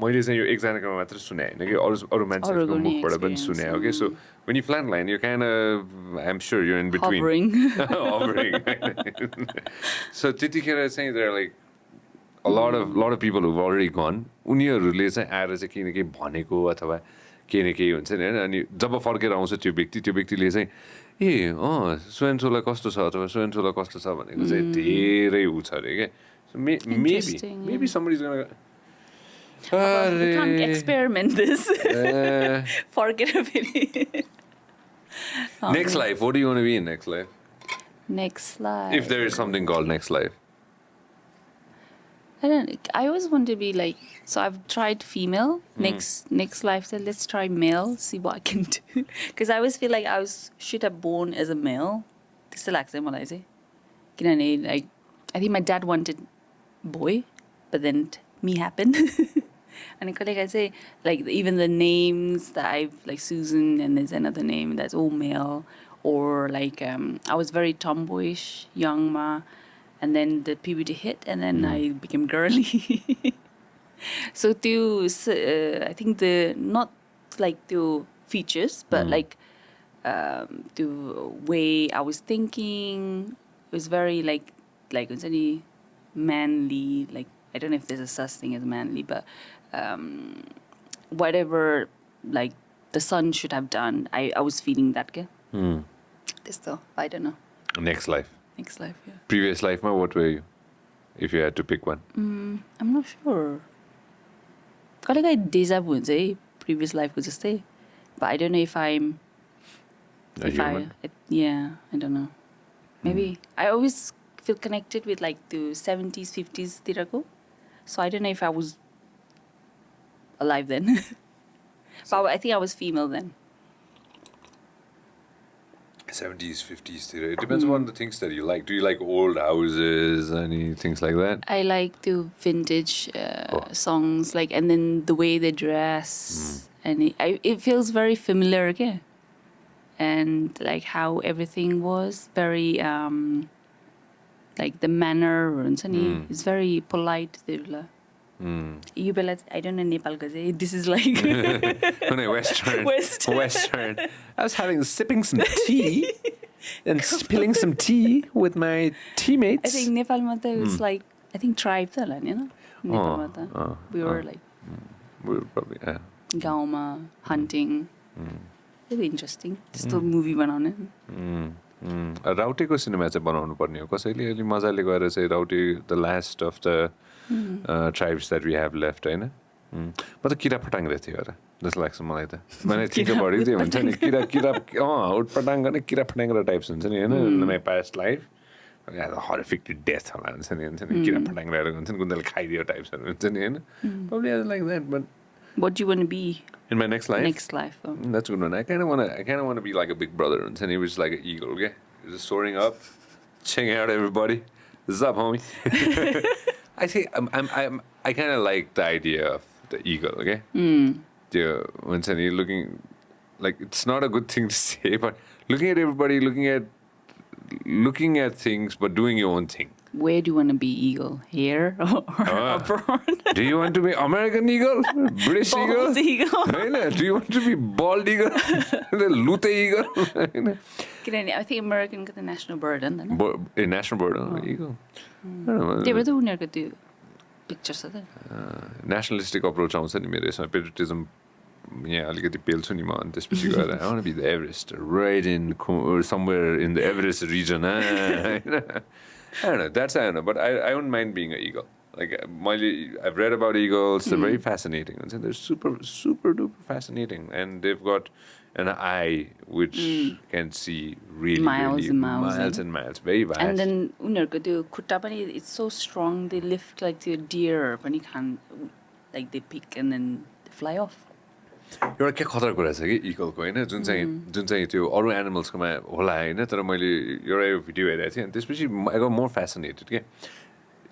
Speaker 1: मैले चाहिँ यो एकजनाको मात्र सुने होइन कि अरू मान्छेहरूको मुखबाट पनि सुने हो कि सो when you flatline you're kind of I'm sure you're in between hovering so त्यतिखेर चाहिँ there are like a lot of people who've already gone उनीहरूले चाहिँ आएर चाहिँ केही न केही भनेको अथवा केही न केही हुन्छ नि होइन अनि जब फर्केर आउँछ त्यो व्यक्तिले चाहिँ ए सोएनसोलाई कस्तो छ अथवा सोएनसोलाई कस्तो छ भनेको चाहिँ धेरै उ छ अरे क्या so maybe somebody's gonna
Speaker 2: we can't experiment this forget about it
Speaker 1: next life what do you want to be in next life if there is something called next life
Speaker 2: I always want to be like so I've tried female next life so let's try male see what I can do because I always feel like should have born as a male त्यस्तो लाग्छ मलाई चाहिँ किनभने like I think my dad wanted boy but then me happened and I say like even the names that I've like Susan and there's another name that's all male or like I was very tomboyish young ma and then the puberty hit and then I became girly so I think the not like the features but like the way I was thinking was very like manly like I don't know if there's a such thing as manly but whatever like the sun should have done. I was feeling that. Okay? This though, I don't know.
Speaker 1: Next life.
Speaker 2: Next life, yeah.
Speaker 1: Previous life, what were you? If you had to pick one.
Speaker 2: I'm not sure. कहिलेकाहीँ deja vu हुन्छ है previous life को जस्तै. But I don't know if I'm.
Speaker 1: A human?
Speaker 2: Yeah, I don't know. Maybe I always feel connected with like the 70s, 50s tirako. So I don't know if I was alive then. But I think I was female then.
Speaker 1: 70s, 50s. It depends on the things that you like. Do you like old houses, any things like that?
Speaker 2: I like the vintage songs, like, and then the way they dress, and it feels very familiar again. And like how everything was very, like the manner, is very polite. You be like, I don't know Nepal because this is like
Speaker 1: Western.
Speaker 2: Western.
Speaker 1: I was sipping some tea and spilling some tea with my teammates.
Speaker 2: I think Nepal Mata was like, I think tribe, you know? Nepal Mata. We were like,
Speaker 1: we were probably,
Speaker 2: gauma, hunting. Really interesting. त्यस्तो movie बनाउने.
Speaker 1: राउटेको cinema चाहिँ बनाउनु पर्ने हो कसैले अलि मजाले गएर चाहिँ Raute the last of the tribes that we have left होइन म त किरा फटाङ रहेको थियो र जस्तो लाग्छ मलाई त मैले ठिकै पढेको थियो हुन्छ नि किरा उटपटाङ गर्ने किरा फटाङ टाइप्स हुन्छ नि होइन माई पास्ट लाइफ हरिफिक डेथ होला हुन्छ नि किरा फटाङ रहेर हुन्छ नि कुनले खाइदियो टाइप्सहरू हुन्छ नि होइन probably like that but
Speaker 2: what do you want to be
Speaker 1: in my next life?
Speaker 2: Next life.
Speaker 1: That's a good one. I kind of want to be like a big brother, and he was like an eagle, okay? Just soaring up, checking out everybody. What's up, homie? I think I kind of like the idea of the eagle, okay? Yeah, when you're looking, like it's not a good thing to say, but looking at everybody, looking at things, but doing your own thing.
Speaker 2: Where do you want to be eagle? Here or abroad?
Speaker 1: Do you want to be American eagle? British
Speaker 2: Bald eagle?
Speaker 1: Do you want to be bald eagle? The Lute eagle?
Speaker 2: I think American is the national bird, isn't
Speaker 1: A national bird, eagle. I don't know.
Speaker 2: They were the winner to pictures of that.
Speaker 1: Nationalistic approach आउँछ नि मेरो यसमा patriotism यहाँ अलिकति पेल्छु नि म अनि त्यसपछि गएर I want to be the Everest right in or somewhere in the Everest region I don't know that's I don't know but I don't mind being an eagle like I've read about eagles they're very fascinating and they're super duper fascinating and they've got an eye which can see really
Speaker 2: miles and
Speaker 1: miles very vast
Speaker 2: and then उनीहरुको त्यो खुट्टा पनि it's so strong they lift like the deer पनि Khan like they pick and then they fly off
Speaker 1: एउटा के खतरा कुरा छ कि इगलको होइन जुन चाहिँ त्यो अरू एनिमल्सकोमा होला होइन तर मैले एउटा भिडियो हेरेको थिएँ अनि त्यसपछि आई गट मोर फ्यासिनेटेड के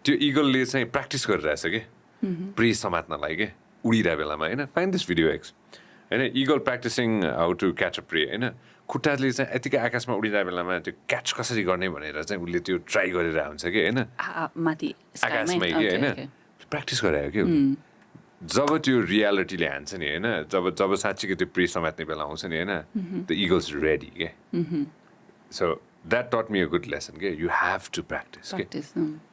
Speaker 1: त्यो इगलले चाहिँ प्र्याक्टिस गरिरहेछ कि प्रे समात्नलाई के उडिरहेको बेलामा होइन फाइन्ड दिस भिडियो एक्स होइन eagle practicing how to catch a prey होइन खुट्टाले चाहिँ यतिकै आकाशमा उडिरहेको बेलामा त्यो क्याच कसरी गर्ने भनेर चाहिँ उसले त्यो ट्राई गरेर हुन्छ कि होइन
Speaker 2: माथि
Speaker 1: आकाशमै कि होइन प्र्याक्टिस गरायो कि जब त्यो रियालिटीले हान्छ नि होइन जब साँच्चीको त्यो प्रे समात्ने बेला आउँछ नि होइन द इगल्स रेडी के सो द्याट टट मी अ गुड लेसन के यु हेभ टु प्र्याक्टिस के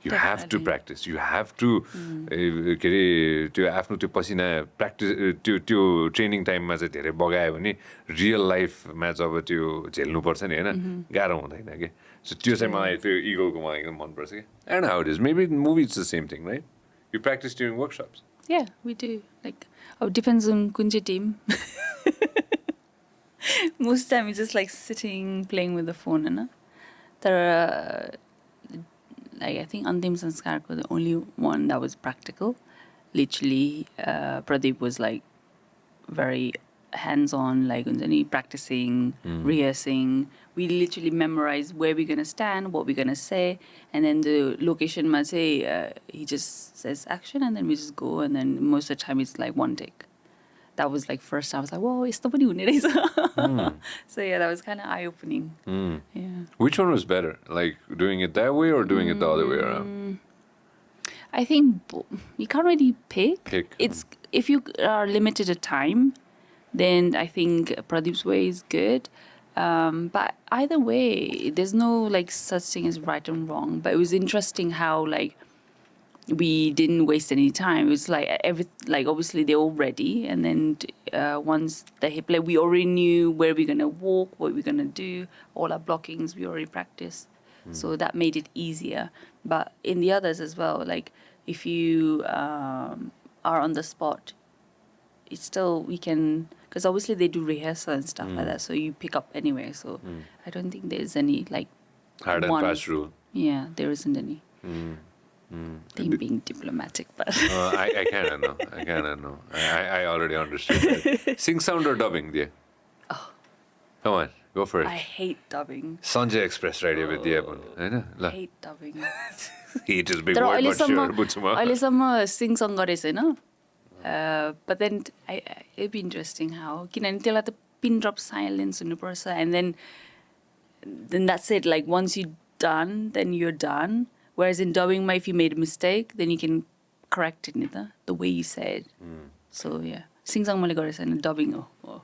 Speaker 1: you have to practice you have to के अरे त्यो आफ्नो त्यो पसिना प्र्याक्टिस त्यो ट्रेनिङ टाइममा चाहिँ धेरै बगायो भने रियल लाइफमा जब त्यो झेल्नुपर्छ नि होइन गाह्रो हुँदैन कि सो त्यो चाहिँ मलाई त्यो इगलको मलाई एकदम मनपर्छ कि and how it is maybe movie it's the same thing right you practice during workshops
Speaker 2: Yeah, we do. Like, depends on kunja team. Most time it's just like sitting, playing with the phone, and like I think Antim Sanskar was the only one that was practical. Literally, Pradeep was like very hands-on, like practicing, rehearsing. We literally memorize where we're gonna stand, what we're gonna say, and then the location must say he just says action, and then we just go, and then most of the time it's like one take. That was like first time I was like, whoa, it's nobody who So yeah, that was kind of eye-opening. Yeah.
Speaker 1: Which one was better, like doing it that way or doing it the other way around?
Speaker 2: I think you can't really pick. It's if you are limited to time, then I think Pradeep's way is good. But either way, there's no like such thing as right and wrong. But it was interesting how like we didn't waste any time. It was like obviously they're all ready, and then once they hit play, we already knew where we're gonna walk, what we're gonna do, all our blockings we already practiced, so that made it easier. But in the others as well, like if you are on the spot, it's still we can, because obviously they do rehearsal and stuff like that, so you pick up anyway. So I don't think there's any like
Speaker 1: hard and fast rule.
Speaker 2: Yeah, there isn't any. Them being diplomatic, but
Speaker 1: I kind of know. I already understood that. Sing sound or dubbing, Deeya?
Speaker 2: Oh.
Speaker 1: Come on, go for it.
Speaker 2: I hate dubbing.
Speaker 1: Sanjay Express radio with Deeya Pun.
Speaker 2: I hate dubbing.
Speaker 1: Hate is a big word, but sure.
Speaker 2: अहिलेसम्म sing song गरेको छैन. But then it'd be interesting how किनभने त्यसलाई त pin drop silence हुनुपर्छ, and then that's it. Like once you're done, then you're done. Whereas in dubbing, if you made a mistake, then you can correct it the way you say it. So yeah, sing song मैले गरेको छैन, dubbing हो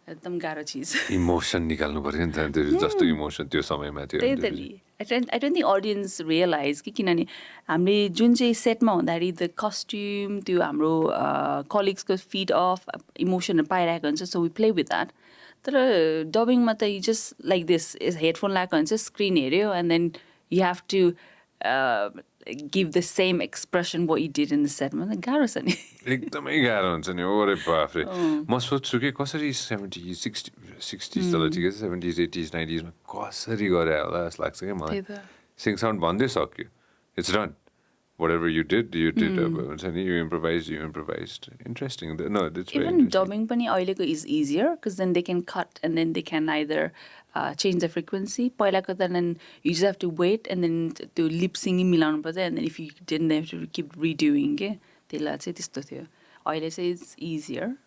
Speaker 2: एकदम गाह्रो चिज.
Speaker 1: Emotion निकाल्नु पर्यो नि त, त्यो जस्तो इमोसन त्यो समयमा थियो.
Speaker 2: त्यही त नि. I don't think audience realize कि किनभने हामीले जुन चाहिँ सेटमा हुँदाखेरि the costume त्यो हाम्रो colleaguesको feed off इमोसनहरू पाइरहेको हुन्छ, so we play with that. तर डबिङमा त you just like this headphone लगाएको हुन्छ, screen हेऱ्यो, and then you have to give the same expression what you did in the set. गाह्रो छ नि.
Speaker 1: एकदमै गाह्रो हुन्छ नि. ओरे बाफरे. म सोच्छु कि कसरी 70s 60s तल ठिकै छ, 70s 80s 90s मा कसरी गरे होला जस्तो लाग्छ क्या मलाई. सिङ साउन्ड भन्दै सक्यो. It's done. Whatever you did. You improvised. Interesting. No, that's very
Speaker 2: even
Speaker 1: interesting.
Speaker 2: dubbing पनि अहिलेको is easier because then they can cut and then they can either change the frequency. पहिलाको त then you just have to wait and then त्यो lip singing मिलाउनु पर्छ, and then if you didn't have to keep redoing के त्यसलाई चाहिँ त्यस्तो थियो. अहिले चाहिँ it's easier.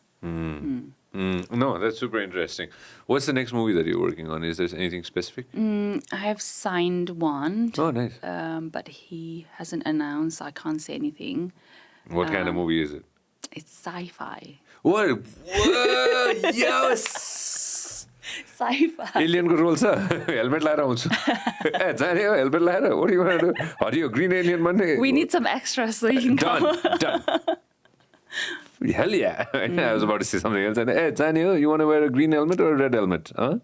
Speaker 1: No, that's super interesting. What's the next movie that you're working on? Is there anything specific?
Speaker 2: I have signed one.
Speaker 1: Oh, nice.
Speaker 2: But he hasn't announced. I can't say anything.
Speaker 1: What kind of movie is it?
Speaker 2: It's sci-fi.
Speaker 1: What? Whoa, yes!
Speaker 2: Sci-fi.
Speaker 1: Alien को role छ. Helmet लाएर आउँछु. ए जाने हो helmet लाएर. What do you want to do? हरियो green alien भन्ने.
Speaker 2: We need some extras so you can
Speaker 1: Done. Hell yeah. I was about to say something else. Hey, Daniel, you want to wear a green helmet or a red helmet? Huh?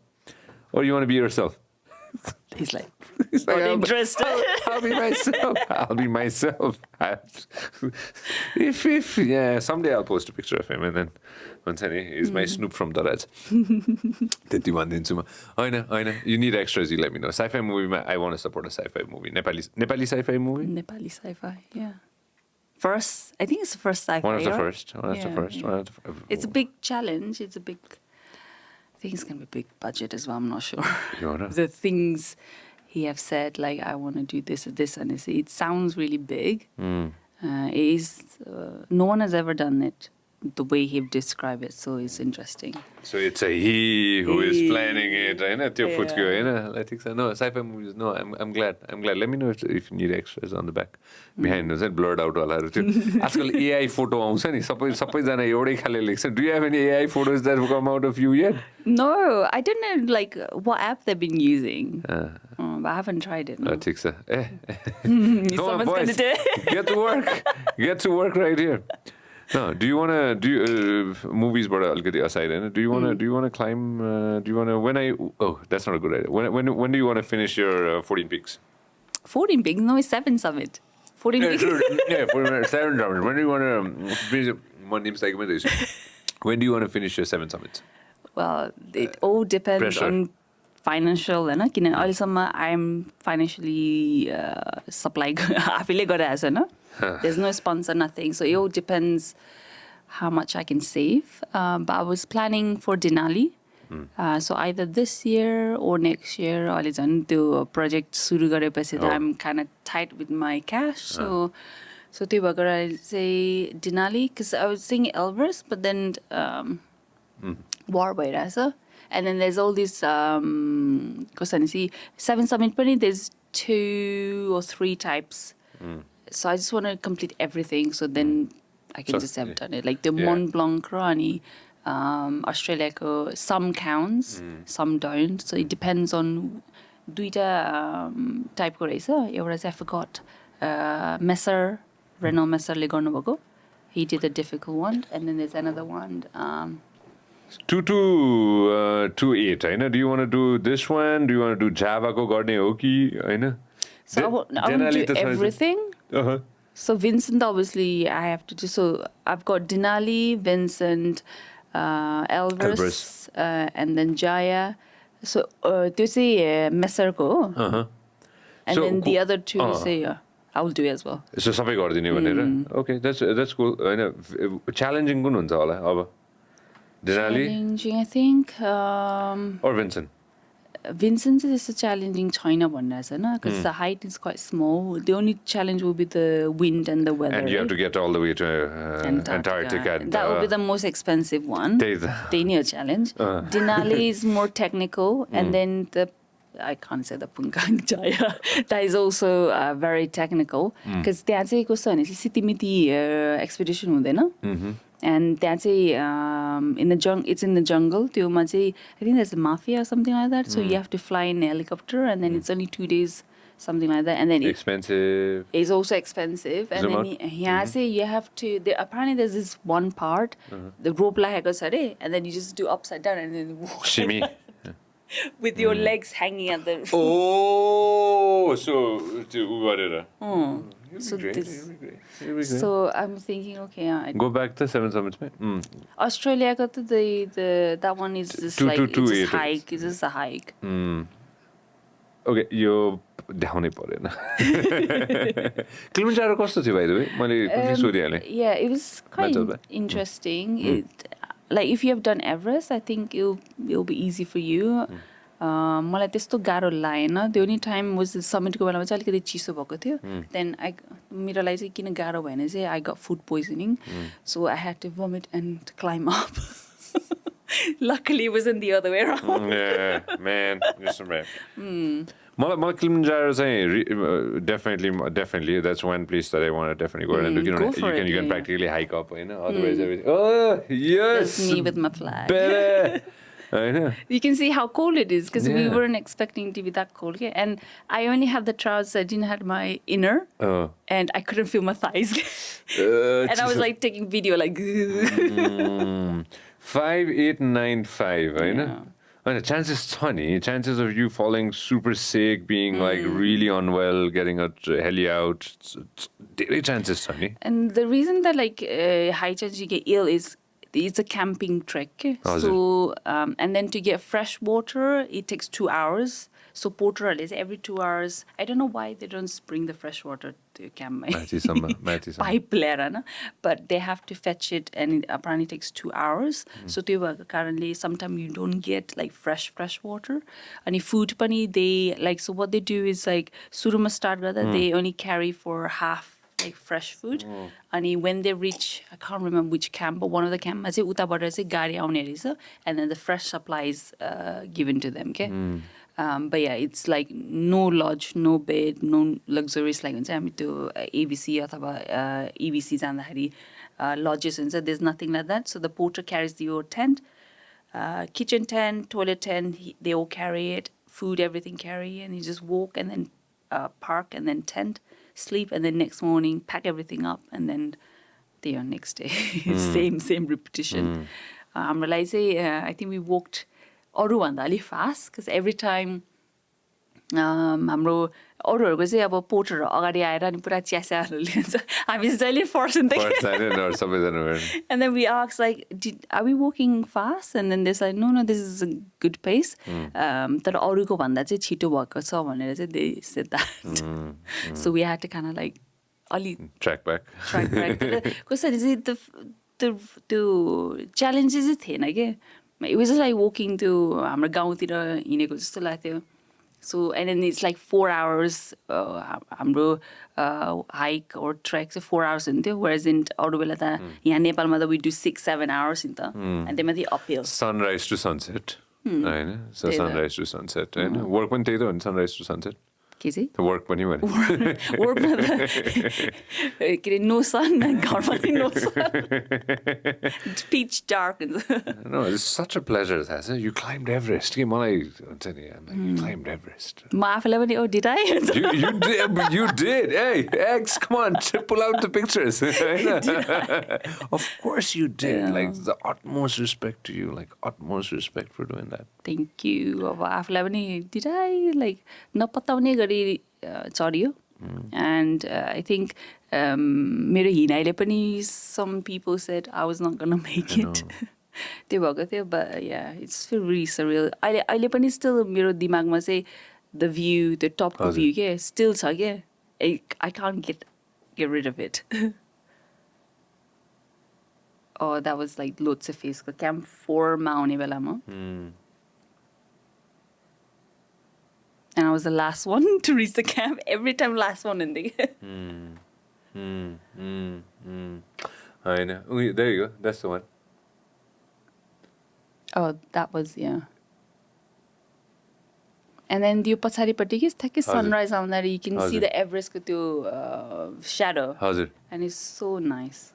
Speaker 1: Or you want to be yourself?
Speaker 2: He's like,
Speaker 1: not
Speaker 2: interested.
Speaker 1: I'll be myself. I'll be myself. Yeah, someday I'll post a picture of him and then once he's my Snoop from Daraj. You need extras, you let me know. Sci-fi movie, I want to support a sci-fi movie. Nepali sci-fi movie?
Speaker 2: Nepali sci-fi, yeah. First, I think it's the first sci-fi.
Speaker 1: One of the first.
Speaker 2: It's a big challenge. I think it's going to be a big budget as well. I'm not sure. The things he have said, like, I want to do this and this, and it sounds really big. It is, no one has ever done it the way he described it, so it's interesting.
Speaker 1: So it's a he who is planning it, right? I think so. No, sci-fi movies. No, I'm glad. Let me know if you need extras on the back. Behind us, blurred out all that. आजकल AI photo आउँछ नि, सबैजना एउटै खाले लेख्छ. Do you have any AI photos that have come out of you yet?
Speaker 2: No, I don't know like what app they've been using. But I haven't tried it. No.
Speaker 1: ठिक छ.
Speaker 2: Someone's gonna do it.
Speaker 1: Get to work right here. No, do you want to do movies? But already aside, do you want to climb? Do you want to that's not a good idea. When do you want to finish your 14 peaks?
Speaker 2: 14 peaks? No, it's 7 summit. 14 peaks.
Speaker 1: Yeah, 7 summits. When do you want to finish? When do you want to finish your 7 summits?
Speaker 2: Well, it all depends on financial, and I'm financially supplied. There's no sponsor, nothing. So it all depends how much I can save. But I was planning for Denali. So either this year or next year, I'll do a project suru gareपछि I'm kind of tight with my cash. So त्यही भएर I say Denali, because I was saying Elbrus, but then war भइरहेछ. And then there's all these, 7 summit पनि there's 2 or 3 types. So I just want to complete everything, so then I can just have done it. Like the Mont Blanc र अनि Australiaको some counts, some don't. So it depends on दुईटा टाइपको रहेछ. एउटा चाहिँ I forgot. Messer Renault Messerले गर्नुभएको. He did a difficult one, and then there's another one.
Speaker 1: 2228, होइन? Do you want to do this one? Do you want to do Java ko गर्ने हो कि होइन?
Speaker 2: So I want to do everything. So Vincent, obviously, I have to do. So I've got Denali, Vincent, Elbrus, and then Jaya. So to say Messer ko. And
Speaker 1: So,
Speaker 2: then the other two say I will do as well.
Speaker 1: So सबै गरिदिने भनेर? Okay, that's cool. होइन, challenging कुन हुन्छ होला अब? Denali
Speaker 2: Challenging, I think.
Speaker 1: or Vincent?
Speaker 2: Vincent is a challenging China one, because the height is quite small. The only challenge will be the wind and the weather.
Speaker 1: And you have to get all the way to Antarctica.
Speaker 2: That will be the most expensive one. They need a challenge. Denali is more technical, and then I can't say the Punkang Jaya. That is also very technical, because that's a Sitimiti expedition हुँदैन. And that's in the jungle. It's in the jungle. I think there's a mafia or something like that. So you have to fly in a helicopter, and then it's only 2 days, something like that. And then
Speaker 1: expensive.
Speaker 2: It's also expensive. And then you have to. Apparently, there's this one part, the rope and then you just do upside down and then walk.
Speaker 1: Shimmy.
Speaker 2: With your legs hanging at the.
Speaker 1: Oh, so whatever.
Speaker 2: So I'm thinking, okay,
Speaker 1: go back to Seven Summits, man.
Speaker 2: Australia got that one is just like it's just hike. It's just a hike.
Speaker 1: Okay, यो देखाउनै परेन. Kilimanjaro कस्तो थियो, by the way? मैले सोधिहालेँ.
Speaker 2: Yeah, it was quite interesting. Like if you have done Everest, I think it'll be easy for you. मलाई त्यस्तो गाह्रो लागेन. The only time was the summit को बेलामा चाहिँ अलिकति चिसो भएको थियो. Then मेरो लागि चाहिँ किन गाह्रो भएन चाहिँ I got food poisoning, so I had to vomit and climb up. Luckily, it wasn't the other way around.
Speaker 1: Yeah, man, just some rap. मलाई Kilimanjaro चाहिँ definitely that's one place that I want to definitely go and do. You can practically hike up, you know. Otherwise, everything. Oh yes,
Speaker 2: that's me with my flag.
Speaker 1: I know.
Speaker 2: You can see how cold it is because we weren't expecting to be that cold. Okay? And I only have the trousers. I didn't have my inner, and I couldn't feel my thighs. And I was like taking video like.
Speaker 1: 5895, I know. And the chances of you falling super sick, being like really unwell, getting a heli out, daily chances, honey.
Speaker 2: And the reason that like high chance you get ill is it's a camping trek. So and then to get fresh water, it takes 2 hours. So Porter is every 2 hours. I don't know why they don't bring the fresh water to camp. Pipe layer, but they have to fetch it, and it apparently takes 2 hours. So currently, sometimes you don't get like fresh water. And food pani they like. So what they do is like suruma start that they only carry for half. Like fresh food, and when they reach, I can't remember which camp, but one of the camps, and then the fresh supply is given to them. Okay, but yeah, it's like no lodge, no bed, no luxurious like ABC or EBC lodges, and so there's nothing like that. So the porter carries your tent, kitchen tent, toilet tent. They all carry it, food, everything carry, and you just walk and then park and then tent. Sleep, and then next morning pack everything up, and then the next day same repetition. I'm realizing I think we walked अरूभन्दा fast because every time हाम्रो अरूहरूको चाहिँ अब porter अगाडि आएर अनि पुरा चियासाहरू लिन्छ हामी जहिले first and then we ask like are we walking fast, and then they say no this is a good pace तर अरूको भन्दा चाहिँ छिटो भएको छ भनेर चाहिँ they said that. So we had to kind of like अलि
Speaker 1: track back
Speaker 2: कसरी चाहिँ the challenges चाहिँ थिएन के. It was just like walking to हाम्रो गाउँतिर हिँडेको जस्तो लाग्थ्यो. So and then it's like 4 hours हाम्रो hike or trek so 4 hours हुन्थ्यो, whereas in अरू बेला त यहाँ नेपालमा त we do 6-7 hours नि त, and then माथि uphill.
Speaker 1: Sunrise to sunset. होइन, so sunrise to sunset. होइन, work पनि त्यही त हो नि, sunrise to sunset.
Speaker 2: के चाहिँ
Speaker 1: The work पनि भने.
Speaker 2: वर्कमा त के अरे नो सन घरमा पनि नो सन पिच डार्क हुन्छ.
Speaker 1: No, it's such a pleasure. You climbed Everest. के मलाई हुन्छ नि, you climbed Everest.
Speaker 2: म आफूलाई पनि oh did I
Speaker 1: You did. You did. Hey, X, come on, pull out the pictures. Of course you did.
Speaker 2: Yeah.
Speaker 1: Like the utmost respect to you. Like utmost respect for doing that.
Speaker 2: Thank you. अब आफूलाई पनि did I like नपत्ताउने गरी चढ्यो. And I think मेरो हिँडाइले पनि some people said I was not gonna make it. त्यो भएको थियो. बट या इट्स रियली सरियल. अहिले पनि स्टिल मेरो दिमागमा चाहिँ द भ्यू त्यो टपको भ्यू के स्टिल छ क्या. I can't get rid of it. That was like Lhotse फेसको क्याम्प 4मा आउने बेलामा. And I was the last one to reach the camp. Every time last one in the
Speaker 1: I know. There you go. That's the one.
Speaker 2: Oh, that was, yeah. And then the pachharipatti ke thaki sunrise aउँदा you can see the Everest ko त्यो shadow.
Speaker 1: Hazır.
Speaker 2: And it's so nice.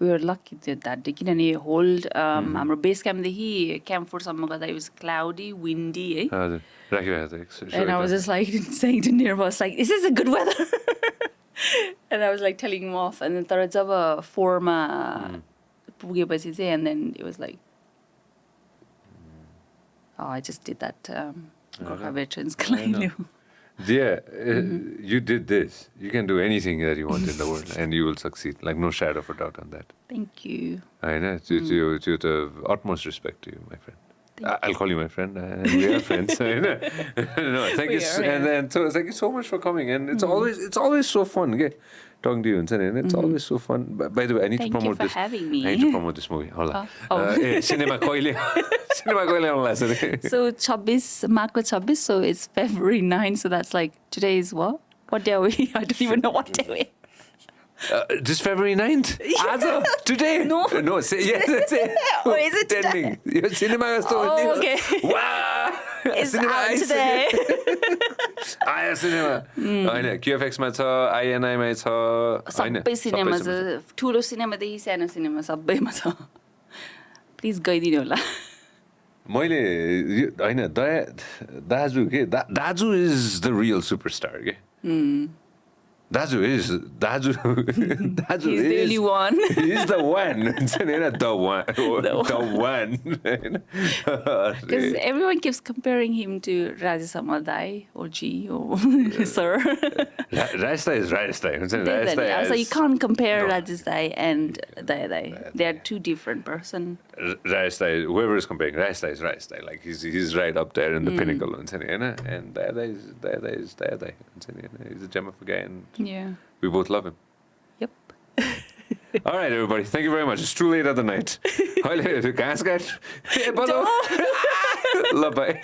Speaker 2: We were lucky that day. किनभने whole हाम्रो base camp देखि camp 4 सम्म गर्दा it was cloudy, windy, eh?
Speaker 1: Hazır. राखिरहेको
Speaker 2: And I was just like saying to Nirva, like, is this a good weather? And I was like telling him off. And then तर जब 4मा पुगेपछि चाहिँ and then it was like, oh, I just did that Gorkha veterans claim.
Speaker 1: Yeah, you did this. You can do anything that you want in the world, and you will succeed. Like no shadow of a doubt on that.
Speaker 2: Thank you.
Speaker 1: I know. To the utmost respect to you, my friend. I'll call you my friend. We are friends. I know. No, thank you. And then so thank you so much for coming. And it's always so fun. Okay? Talking to you, and it's always so fun. By the way, I need to promote this.
Speaker 2: Thank you for having me.
Speaker 1: I need to promote this movie. Hold on. Cinema Koile. Cinema Koile online.
Speaker 2: So 26, Marco 26, so it's February 9, so that's like, today is what? What day are we? I don't even know what day we are.
Speaker 1: This February 9th?
Speaker 2: Yeah.
Speaker 1: Today?
Speaker 2: No.
Speaker 1: No, say.
Speaker 2: Oh, is it today?
Speaker 1: Your cinema is
Speaker 2: Oh, okay.
Speaker 1: Wow!
Speaker 2: It's
Speaker 1: cinema
Speaker 2: out
Speaker 1: is
Speaker 2: today.
Speaker 1: आया cinema होइन QFX-मा छ INI-मा छ
Speaker 2: सबै cinema छ. ठुलो सिनेमादेखि सानो cinema सबैमा छ. प्लिज गइदिनु होला.
Speaker 1: मैले होइन दाजु के दाजु इज द रियल सुपरस्टार के. Daju is
Speaker 2: He's the only one.
Speaker 1: He's the one. The one. The one.
Speaker 2: Because everyone keeps comparing him to Rajesh Amadai or G or Sir.
Speaker 1: Rajasthai is Rajasthai.
Speaker 2: So you can't compare Rajesh Dai and Dayarani. They are two different persons.
Speaker 1: Rajasthai, whoever is comparing, Rajasthai is Rajasthai. Like he's right up there in the pinnacle. And Dayarani is Dayarani. He's a gem of a guy. And
Speaker 2: yeah.
Speaker 1: We both love him.
Speaker 2: Yep.
Speaker 1: All right, everybody. Thank you very much. It's too late at the night. Love, bye.